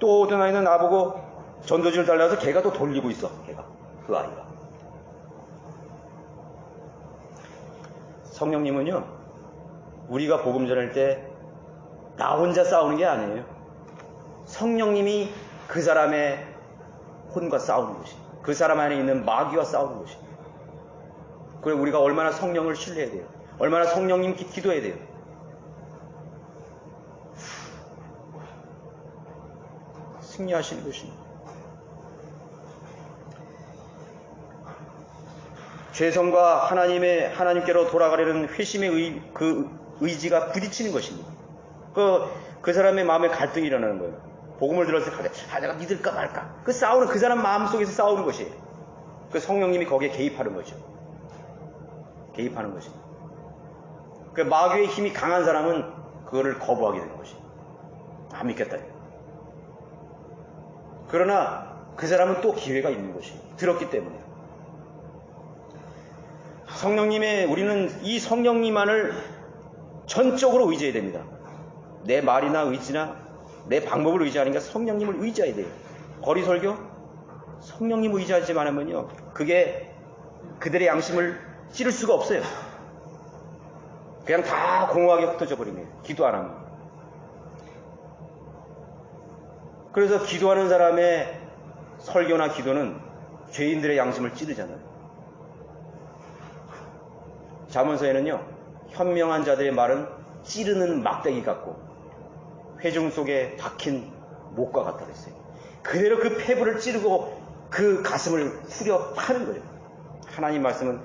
또 어떤 아이는 나보고 전도지를 달라서 걔가 또 돌리고 있어. 그 아이가. 성령님은요, 우리가 복음 전할 때 나 혼자 싸우는 게 아니에요. 성령님이 그 사람의 혼과 싸우는 것이, 그 사람 안에 있는 마귀와 싸우는 것이. 그래, 우리가 얼마나 성령을 신뢰해야 돼요. 얼마나 성령님 기도해야 돼요. 승리하시는 것입니다. 죄성과 하나님께로 돌아가려는 회심의 의지가 부딪히는 것입니다. 그 사람의 마음에 갈등이 일어나는 거예요. 복음을 들었을 때, 내가 믿을까 말까. 그 싸우는, 그 사람 마음 속에서 싸우는 것이에요. 그 성령님이 거기에 개입하는 거죠. 개입하는 것입니다. 그 마귀의 힘이 강한 사람은 그거를 거부하게 되는 것이에요. 안 믿겠다. 그러나 그 사람은 또 기회가 있는 것이에요. 들었기 때문에. 우리는 이 성령님만을 전적으로 의지해야 됩니다. 내 말이나 의지나 내 방법을 의지하는 게 성령님을 의지해야 돼요. 거리설교? 성령님 의지하지만 하면요, 그게 그들의 양심을 찌를 수가 없어요. 그냥 다 공허하게 흩어져 버리네요. 기도 안 하면. 그래서 기도하는 사람의 설교나 기도는 죄인들의 양심을 찌르잖아요. 잠언서에는요, 현명한 자들의 말은 찌르는 막대기 같고 회중 속에 박힌 목과 같다 그랬어요. 그대로 그 폐부를 찌르고 그 가슴을 후려 파는 거예요. 하나님 말씀은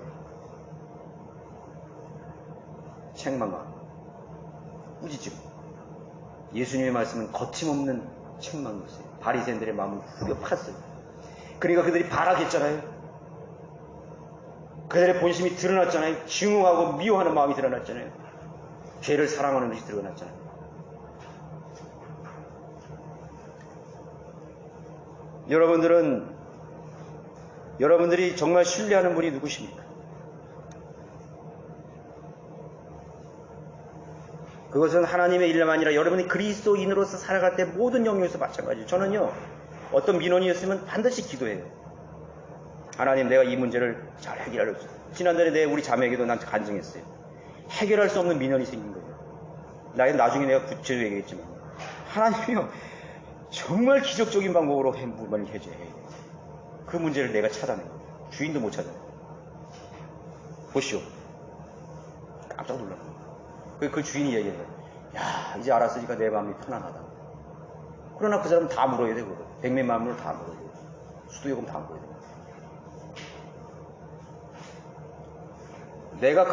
책망과 꾸짖음, 예수님의 말씀은 거침없는 책망이었어요. 바리새인들의 마음을 후려 팠어요. 그러니까 그들이 발악했잖아요. 그들의 본심이 드러났잖아요. 증오하고 미워하는 마음이 드러났잖아요. 죄를 사랑하는 것이 드러났잖아요. 여러분들이 정말 신뢰하는 분이 누구십니까? 그것은 하나님의 일만 아니라 여러분이 그리스도인으로서 살아갈 때 모든 영역에서 마찬가지예요. 저는요, 어떤 민원이었으면 반드시 기도해요. 하나님, 내가 이 문제를 잘 해결할 수 있어요. 지난달에 우리 자매에게도 난 간증했어요. 해결할 수 없는 민원이 생긴 거예요. 나중에 내가 구체적으로 얘기했지만 하나님이요, 정말 기적적인 방법으로 행복을 해줘야 해요. 그 문제를 내가 찾아낸 거예요. 주인도 못 찾아내요. 보시오. 깜짝 놀랐어요. 그 주인이 얘기해요. 야, 이제 알았으니까 내 마음이 편안하다. 그러나 그 사람은 다 물어야 되거든. 백맨 물을 다 물어야 돼요. 수도요금 다 물어야 돼요.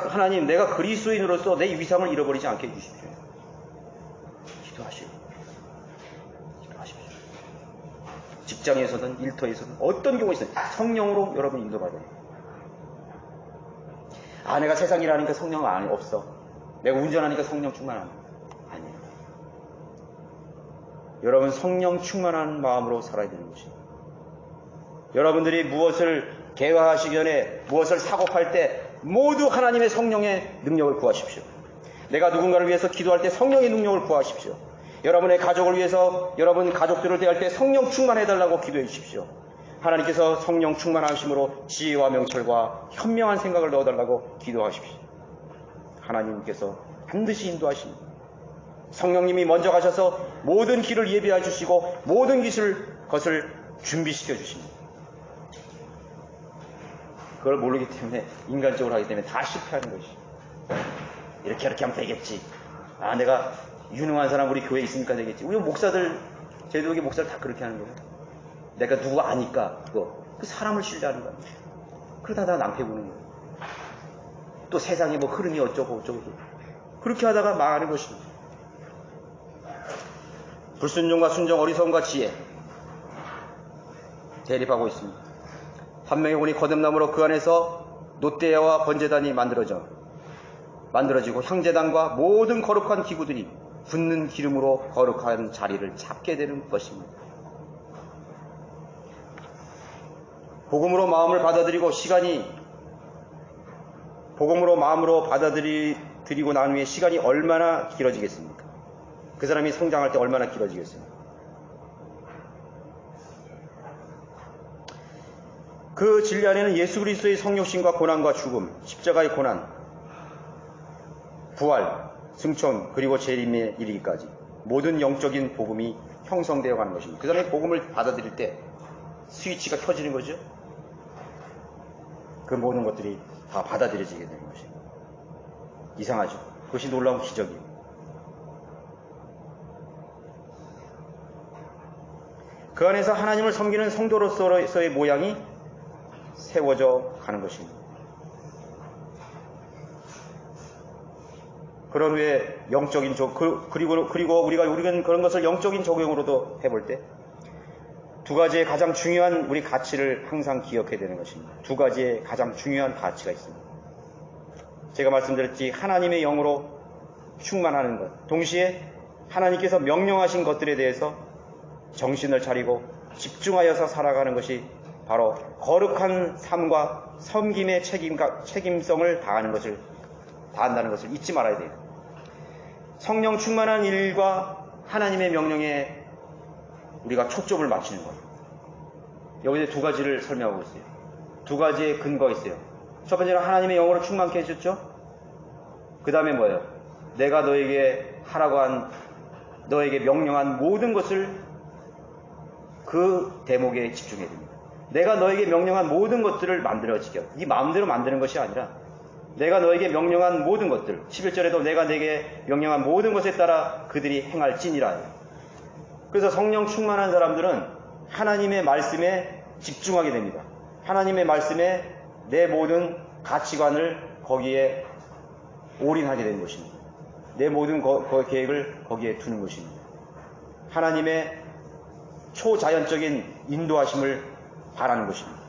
하나님, 내가 그리스도인으로서 내 위상을 잃어버리지 않게 해주십시오. 기도하시오. 직장에서든 일터에서든 어떤 경우에 있어도 성령으로 여러분 인도받아요. 아, 내가 세상 일하니까 성령 안에 없어. 내가 운전하니까 성령 충만하는 아니에요. 여러분 성령 충만한 마음으로 살아야 되는 것이. 여러분들이 무엇을 계획하시기 전에 무엇을 사고팔 때 모두 하나님의 성령의 능력을 구하십시오. 내가 누군가를 위해서 기도할 때 성령의 능력을 구하십시오. 여러분의 가족을 위해서 여러분 가족들을 대할 때 성령 충만해달라고 기도해 주십시오. 하나님께서 성령 충만하심으로 지혜와 명철과 현명한 생각을 넣어달라고 기도하십시오. 하나님께서 반드시 인도하십니다. 성령님이 먼저 가셔서 모든 길을 예비해 주시고 모든 것을 준비시켜 주십니다. 그걸 모르기 때문에 인간적으로 하기 때문에 다 실패하는 것이. 이렇게 하면 되겠지. 아, 내가 유능한 사람 우리 교회에 있으니까 되겠지. 우리 목사들, 제도계 목사들 다 그렇게 하는 거예요. 내가 누구 아니까 그 사람을 신뢰하는 거야. 그러다 다 낭패 보는 거예요. 또 세상에 뭐 흐름이 어쩌고 그렇게 하다가 망하는 것입니다. 불순종과 순종, 어리석음과 지혜 대립하고 있습니다. 한 명의 혼이 거듭남으로 그 안에서 놋대야와 번제단이 만들어지고 향제단과 모든 거룩한 기구들이 붓는 기름으로 거룩한 자리를 잡게 되는 것입니다. 복음으로 마음으로 받아들이고 난 후에 시간이 얼마나 길어지겠습니까? 그 사람이 성장할 때 얼마나 길어지겠습니까? 그 진리 안에는 예수 그리스도의 성육신과 고난과 죽음, 십자가의 고난, 부활, 승천, 그리고 재림에 이르기까지 모든 영적인 복음이 형성되어 가는 것입니다. 그 사람이 복음을 받아들일 때 스위치가 켜지는 거죠. 그 모든 것들이 다 받아들여지게 되는 것입니다. 이상하죠. 그것이 놀라운 기적이에요. 그 안에서 하나님을 섬기는 성도로서의 모양이 세워져 가는 것입니다. 그런 후에 영적인 그리고 우리가 그런 것을 영적인 적용으로도 해볼 때 두 가지의 가장 중요한 우리 가치를 항상 기억해야 되는 것입니다. 두 가지의 가장 중요한 가치가 있습니다. 제가 말씀드렸지, 하나님의 영으로 충만하는 것, 동시에 하나님께서 명령하신 것들에 대해서 정신을 차리고 집중하여서 살아가는 것이 바로 거룩한 삶과 섬김의 책임성을 다한다는 것을 잊지 말아야 돼요. 성령 충만한 일과 하나님의 명령에 우리가 초점을 맞추는 거예요. 여기서 두 가지를 설명하고 있어요. 두 가지의 근거가 있어요. 첫 번째는 하나님의 영으로 충만케 해줬죠. 그 다음에 뭐예요? 내가 너에게 너에게 명령한 모든 것을 그 대목에 집중해야 됩니다. 내가 너에게 명령한 모든 것들을 만들어지게, 이 마음대로 만드는 것이 아니라 내가 너에게 명령한 모든 것들, 11절에도 내가 내게 명령한 모든 것에 따라 그들이 행할지니라. 그래서 성령 충만한 사람들은 하나님의 말씀에 집중하게 됩니다. 하나님의 말씀에 내 모든 가치관을 거기에 올인하게 되는 것입니다. 내 모든 계획을 거기에 두는 것입니다. 하나님의 초자연적인 인도하심을 바라는 것입니다.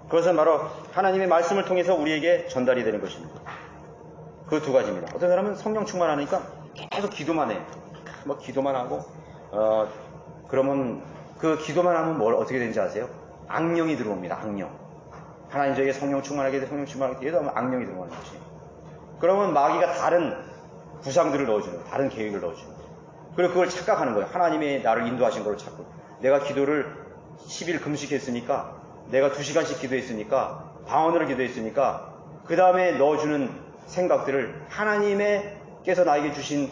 그것은 바로 하나님의 말씀을 통해서 우리에게 전달이 되는 것입니다. 그 두 가지입니다. 어떤 사람은 성령 충만하니까 계속 기도만 해요. 뭐 기도만 하고 그러면 그 기도만 하면 어떻게 되는지 아세요? 악령이 들어옵니다. 악령. 하나님 저에게 성령 충만하게 돼, 성령 충만하게 돼, 하면 악령이 들어오는 거지. 그러면 마귀가 다른 구상들을 넣어주는, 다른 계획을 넣어주는 거예요. 그리고 그걸 착각하는 거예요. 하나님이 나를 인도하신 걸 찾고, 내가 기도를 10일 금식했으니까, 내가 2시간씩 기도했으니까, 방언으로 기도했으니까, 그 다음에 넣어주는 생각들을 하나님께서 나에게 주신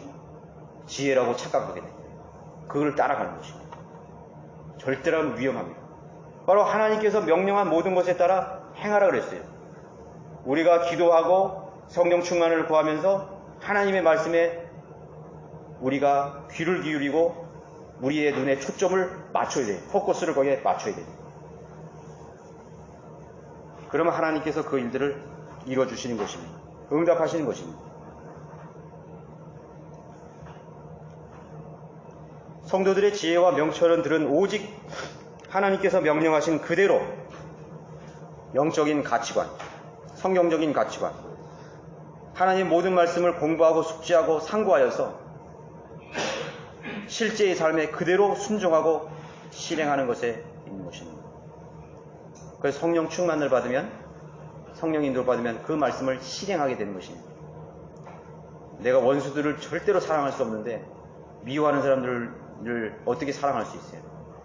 지혜라고 착각하게 돼요. 그걸 따라가는 것입니다. 절대로 위험합니다. 바로 하나님께서 명령한 모든 것에 따라 행하라 그랬어요. 우리가 기도하고 성령 충만을 구하면서 하나님의 말씀에 우리가 귀를 기울이고 우리의 눈에 초점을 맞춰야 돼요. 포커스를 거기에 맞춰야 돼요. 그러면 하나님께서 그 일들을 이루어주시는 것입니다. 응답하시는 것입니다. 성도들의 지혜와 명철은 들은 오직 하나님께서 명령하신 그대로 영적인 가치관, 성경적인 가치관, 하나님의 모든 말씀을 공부하고 숙지하고 상고하여서 실제의 삶에 그대로 순종하고 실행하는 것에 있는 것입니다. 그래서 성령 충만을 받으면, 성령 인도를 받으면 그 말씀을 실행하게 되는 것입니다. 내가 원수들을 절대로 사랑할 수 없는데 미워하는 사람들을 어떻게 사랑할 수 있어요?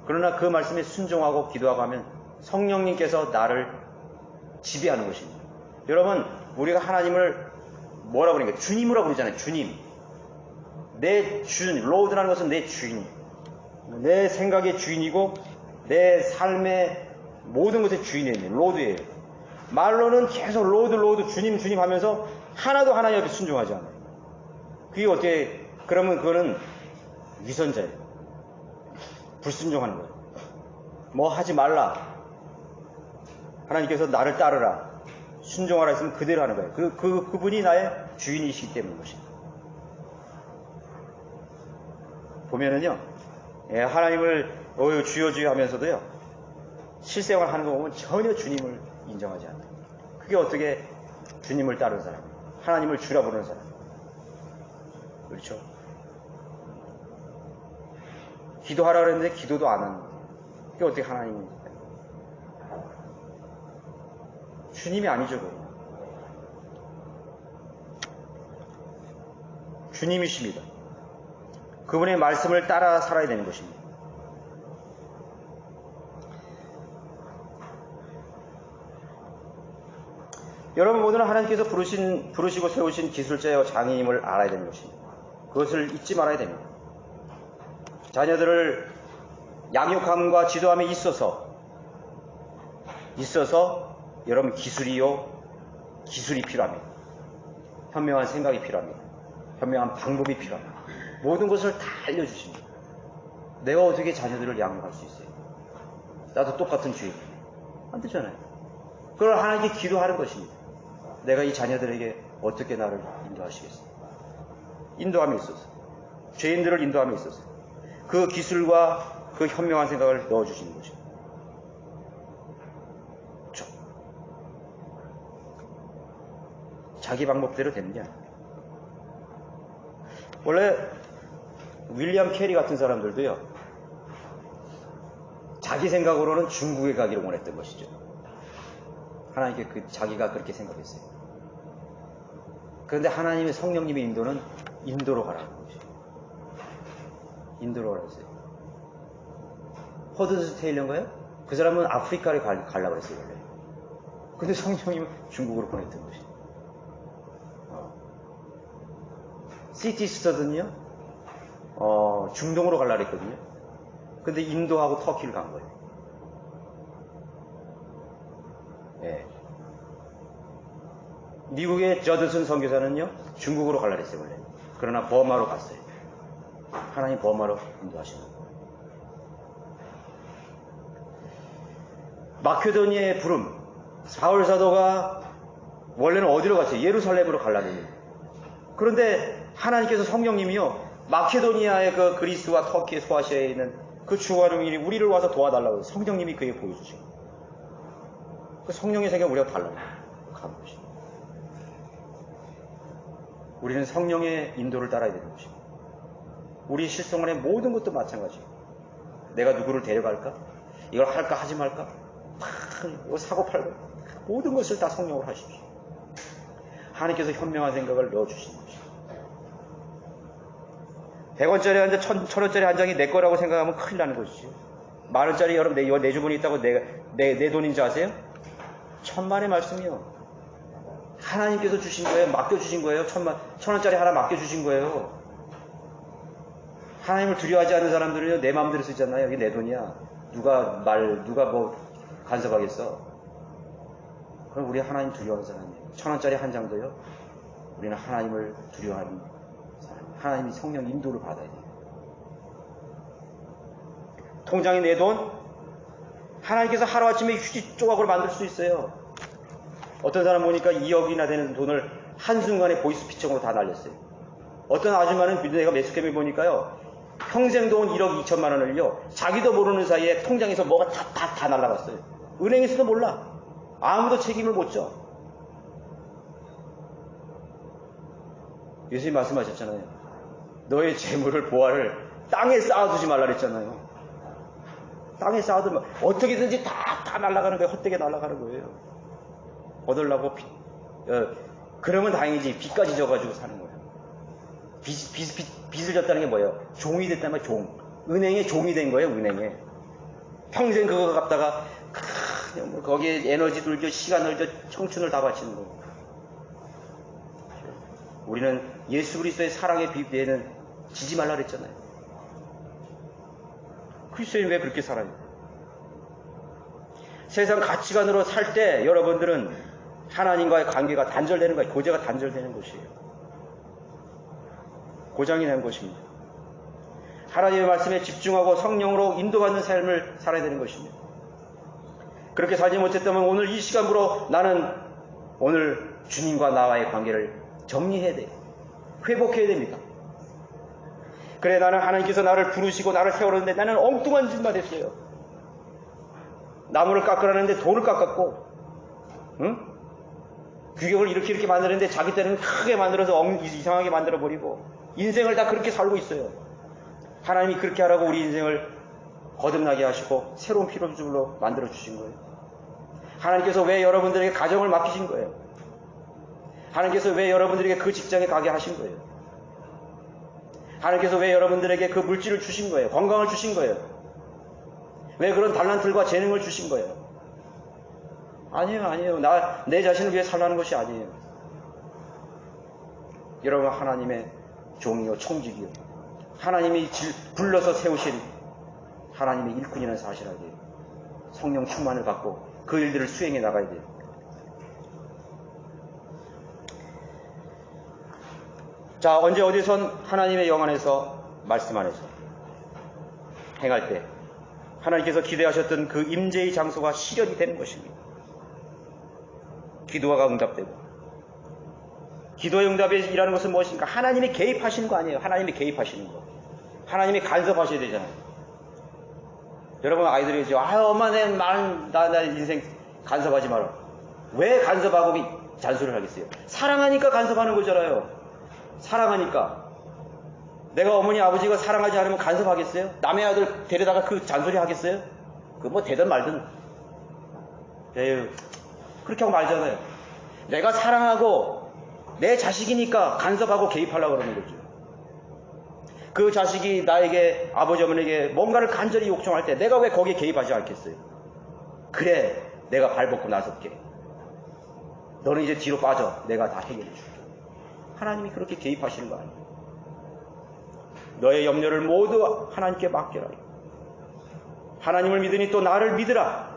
그러나 그 말씀에 순종하고 기도하고 하면 성령님께서 나를 지배하는 것입니다. 여러분, 우리가 하나님을 뭐라고 그러니까 주님이라고 그러잖아요. 주님. 내 주인, 로드라는 것은 내 주인. 내 생각의 주인이고 내 삶의 모든 것의 주인이에요. 로드예요. 말로는 계속 로드 주님 하면서 하나도 하나님 앞에 순종하지 않아요. 그게 어떻게, 그러면 그거는 위선자예요. 불순종하는 거예요. 뭐 하지 말라. 하나님께서 나를 따르라. 순종하라 했으면 그대로 하는 거예요. 그분이 나의 주인이시기 때문인 것입니다. 보면은요, 하나님을 주여 하면서도요, 실생활 하는 거 보면 전혀 주님을 인정하지 않아요. 그게 어떻게 주님을 따르는 사람, 하나님을 주라 부르는 사람. 그렇죠? 기도하라 그랬는데 기도도 안 하는 거예요. 그게 어떻게 하나님이, 주님이 아니죠. 그건. 주님이십니다. 그분의 말씀을 따라 살아야 되는 것입니다. 여러분, 오늘은 하나님께서 부르시고 세우신 기술자여 장인임을 알아야 되는 것입니다. 그것을 잊지 말아야 됩니다. 자녀들을 양육함과 지도함에 있어서 여러분 기술이 필요합니다. 현명한 생각이 필요합니다. 현명한 방법이 필요합니다. 모든 것을 다 알려주십니다. 내가 어떻게 자녀들을 양육할 수 있어요? 나도 똑같은 주인. 안 되잖아요. 그걸 하나님께 기도하는 것입니다. 내가 이 자녀들에게 어떻게 나를 인도하시겠어요? 인도함에 있어서, 죄인들을 인도함에 있어서 그 기술과 그 현명한 생각을 넣어주시는 거죠. 자기 방법대로 되는 게 아닙니다. 원래 윌리엄 캐리 같은 사람들도요, 자기 생각으로는 중국에 가기를 원했던 것이죠. 하나님께 자기가 그렇게 생각했어요. 그런데 하나님의 성령님의 인도는 인도로 가라는 것이죠. 인도로 가라 했어요. 허드스 테일러인가요? 그 사람은 아프리카를 가려고 했어요, 원래. 근데 성령님은 중국으로 보냈던 것이죠. 시티 스터든요, 중동으로 가려고 했거든요. 근데 인도하고 터키를 간 거예요. 예. 미국의 저드슨 선교사는요, 중국으로 가려고 했어요, 원래. 그러나 버마로 갔어요. 하나님 버마로 인도하시는 거예요. 마케도니아의 부름, 바울 사도가 원래는 어디로 갔어요? 예루살렘으로 가려고 해요. 그런데 하나님께서 성령님이요, 마케도니아의 그 그리스와 터키의 소아시아에 있는 그 주관용인이 우리를 와서 도와달라고 해요. 성령님이 그에게 보여주시고, 그 성령의 생각 우리가 달라요. 가는 것입니다. 우리는 성령의 인도를 따라야 되는 것입니다. 우리 실생활의 모든 것도 마찬가지예요. 내가 누구를 데려갈까? 이걸 할까 하지 말까? 이거 사고 팔고 모든 것을 다 성령으로 하십시오. 하나님께서 현명한 생각을 넣어주시는 것입니다. 100원짜리 한 장, 1000원짜리 한 장이 내 거라고 생각하면 큰일 나는 것이죠. 만원짜리 여러분 내 주머니에 있다고 내 돈인 줄 아세요? 천만의 말씀이요. 하나님께서 주신 거예요. 맡겨주신 거예요. 1000원짜리 하나 맡겨주신 거예요. 하나님을 두려워하지 않는 사람들은요, 내 마음대로 쓰잖아요. 이게 내 돈이야. 누가 뭐 간섭하겠어. 그럼 우리 하나님 두려워하는 사람이에요. 1000원짜리 한 장도요, 우리는 하나님을 두려워하는 사람, 하나님이 성령 인도를 받아야 돼요. 통장에 내 돈, 하나님께서 하루아침에 휴지 조각으로 만들 수 있어요. 어떤 사람 보니까 2억이나 되는 돈을 한순간에 보이스피싱으로 다 날렸어요. 어떤 아줌마는 내가 매스캠에 보니까요, 평생 돈 1억 2천만 원을요, 자기도 모르는 사이에 통장에서 뭐가 다 날라갔어요. 은행에서도 몰라. 아무도 책임을 못 져. 예수님 말씀하셨잖아요. 너의 재물을, 보화를 땅에 쌓아두지 말라 그랬잖아요. 땅에 쌓아두면 어떻게든지 다 날아가는 거예요. 헛되게 날아가는 거예요. 얻으려고 그러면 다행이지. 빚까지 져가지고 사는 거예요. 빚을 졌다는 게 뭐예요? 종이 됐다면 종. 은행의 종이 된 거예요. 은행에. 평생 그거 갖다가 거기에 에너지 들죠, 시간을 들죠, 청춘을 다 바치는 거예요. 우리는 예수 그리스도의 사랑의 비비에는 지지 말라 그랬잖아요. 그리스도인이 왜 그렇게 살아요? 세상 가치관으로 살 때 여러분들은 하나님과의 관계가 단절되는 거예요. 교제가 단절되는 것이에요. 고장이 난 것입니다. 하나님의 말씀에 집중하고 성령으로 인도받는 삶을 살아야 되는 것입니다. 그렇게 살지 못했다면 오늘 이 시간으로 나는 오늘 주님과 나와의 관계를 정리해야 돼요. 회복해야 됩니다. 그래, 나는 하나님께서 나를 부르시고 나를 세우는데 나는 엉뚱한 짓만 했어요. 나무를 깎으라는데 돌을 깎았고, 응? 규격을 이렇게 만드는데 자기 때는 크게 만들어서 이상하게 만들어버리고 인생을 다 그렇게 살고 있어요. 하나님이 그렇게 하라고 우리 인생을 거듭나게 하시고 새로운 피조물로 만들어주신 거예요. 하나님께서 왜 여러분들에게 가정을 맡기신 거예요? 하나님께서 왜 여러분들에게 그 직장에 가게 하신 거예요? 하나님께서 왜 여러분들에게 그 물질을 주신 거예요? 건강을 주신 거예요? 왜 그런 달란트과 재능을 주신 거예요? 아니에요. 내 자신을 위해 살라는 것이 아니에요. 여러분, 하나님의 종이요, 총직이요. 하나님이 불러서 세우신 하나님의 일꾼이라는 사실을 알게 돼요. 성령 충만을 받고 그 일들을 수행해 나가야 돼요. 자, 언제 어디선 하나님의 영 안에서, 말씀 안에서 행할 때 하나님께서 기대하셨던 그 임재의 장소가 실현이 되는 것입니다. 기도가 응답되고, 기도의 응답이라는 것은 무엇입니까? 하나님이 개입하시는 거 아니에요. 하나님이 개입하시는 거. 하나님이 간섭하셔야 되잖아요. 여러분, 아이들이 이제 엄마 나 인생 간섭하지 마라. 왜 간섭하고 잔소리를 하겠어요? 사랑하니까 간섭하는 거잖아요. 사랑하니까. 내가 어머니 아버지가 사랑하지 않으면 간섭하겠어요? 남의 아들 데려다가 그 잔소리 하겠어요? 그 뭐 되든 말든. 에휴, 그렇게 하고 말잖아요. 내가 사랑하고 내 자식이니까 간섭하고 개입하려고 그러는 거죠. 그 자식이 나에게, 아버지 어머니에게 뭔가를 간절히 요청할 때 내가 왜 거기에 개입하지 않겠어요? 그래, 내가 발벗고 나설게. 너는 이제 뒤로 빠져. 내가 다 해결해 줄게. 하나님이 그렇게 개입하시는 거 아니에요. 너의 염려를 모두 하나님께 맡겨라. 하나님을 믿으니 또 나를 믿으라.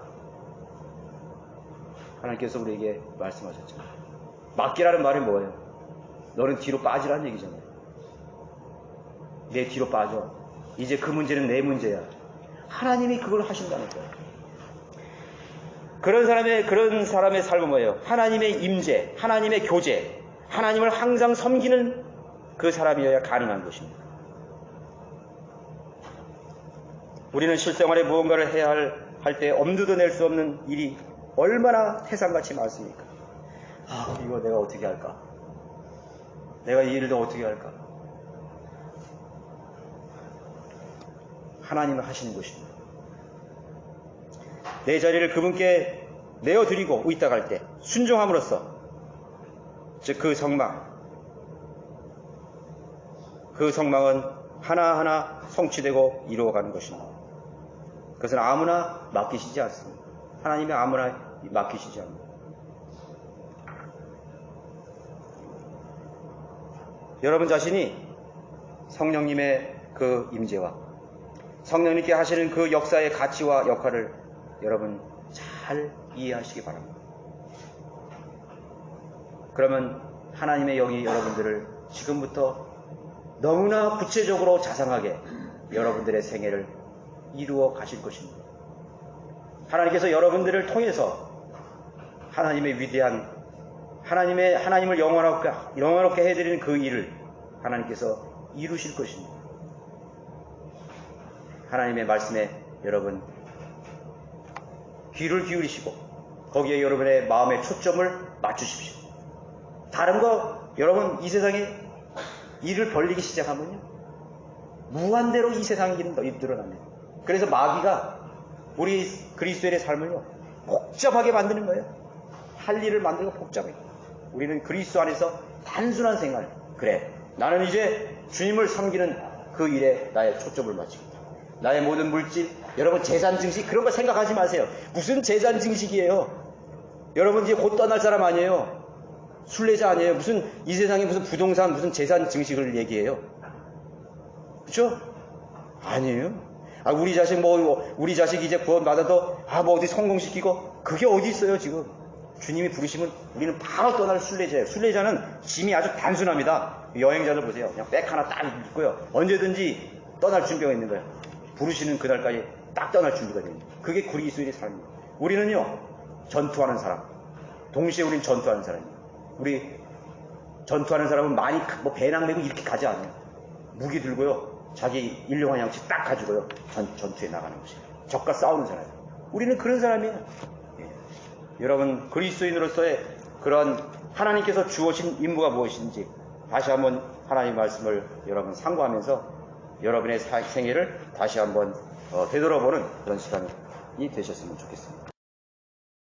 하나님께서 우리에게 말씀하셨잖아요. 맡기라는 말이 뭐예요? 너는 뒤로 빠지라는 얘기잖아요. 내 뒤로 빠져. 이제 그 문제는 내 문제야. 하나님이 그걸 하신다는 거예요. 그런 사람의 삶은 뭐예요? 하나님의 임재, 하나님의 교제, 하나님을 항상 섬기는 그 사람이어야 가능한 것입니다. 우리는 실생활에 무언가를 해야 할 때 엄두도 낼 수 없는 일이 얼마나 태산같이 많습니까? 이거 내가 어떻게 할까? 내가 이 일도 어떻게 할까? 하나님을 하시는 것입니다. 내 자리를 그분께 내어드리고 의탁할 때 순종함으로써, 즉 그 성망은 하나하나 성취되고 이루어가는 것입니다. 그것은 아무나 맡기시지 않습니다. 하나님이 아무나 맡기시지 않습니다. 여러분 자신이 성령님의 그 임재와 성령님께 하시는 그 역사의 가치와 역할을 여러분 잘 이해하시기 바랍니다. 그러면 하나님의 영이 여러분들을 지금부터 너무나 구체적으로 자상하게 여러분들의 생애를 이루어 가실 것입니다. 하나님께서 여러분들을 통해서 하나님의 위대한, 하나님을 영원하게 해드리는 그 일을 하나님께서 이루실 것입니다. 하나님의 말씀에 여러분 귀를 기울이시고 거기에 여러분의 마음의 초점을 맞추십시오. 다른 거 여러분 이 세상에 일을 벌리기 시작하면요 무한대로 이 세상의 일은 늘어납니다. 그래서 마귀가 우리 그리스도인의 삶을요 복잡하게 만드는 거예요. 할 일을 만들고 복잡하게. 우리는 그리스도 안에서 단순한 생활, 그래 나는 이제 주님을 섬기는 그 일에 나의 초점을 맞추겠다. 나의 모든 물질, 여러분 재산 증식 그런 거 생각하지 마세요. 무슨 재산 증식이에요. 여러분 이제 곧 떠날 사람 아니에요. 순례자 아니에요. 무슨 이 세상에 무슨 부동산 무슨 재산 증식을 얘기해요. 그렇죠? 아니에요. 우리 자식 우리 자식 이제 구원 받아도 어디 성공시키고 그게 어디 있어요 지금. 주님이 부르시면 우리는 바로 떠날 순례자예요. 순례자는 짐이 아주 단순합니다. 여행자들 보세요. 그냥 백 하나 딱 입고요. 언제든지 떠날 준비가 있는 거예요. 부르시는 그날까지 딱 떠날 준비가 됩니다. 그게 그리스도인의 삶입니다. 우리는요 전투하는 사람. 동시에 우리는 전투하는 사람입니다. 우리 전투하는 사람은 많이 배낭 메고 이렇게 가지 않아요. 무기 들고요. 자기 일용할 양식 딱 가지고요. 전투에 나가는 것이에요. 적과 싸우는 사람. 우리는 그런 사람이에요. 여러분 그리스도인으로서의 그런 하나님께서 주어진 임무가 무엇인지 다시 한번 하나님의 말씀을 여러분 상고하면서 여러분의 생애를 다시 한번 되돌아보는 그런 시간이 되셨으면 좋겠습니다.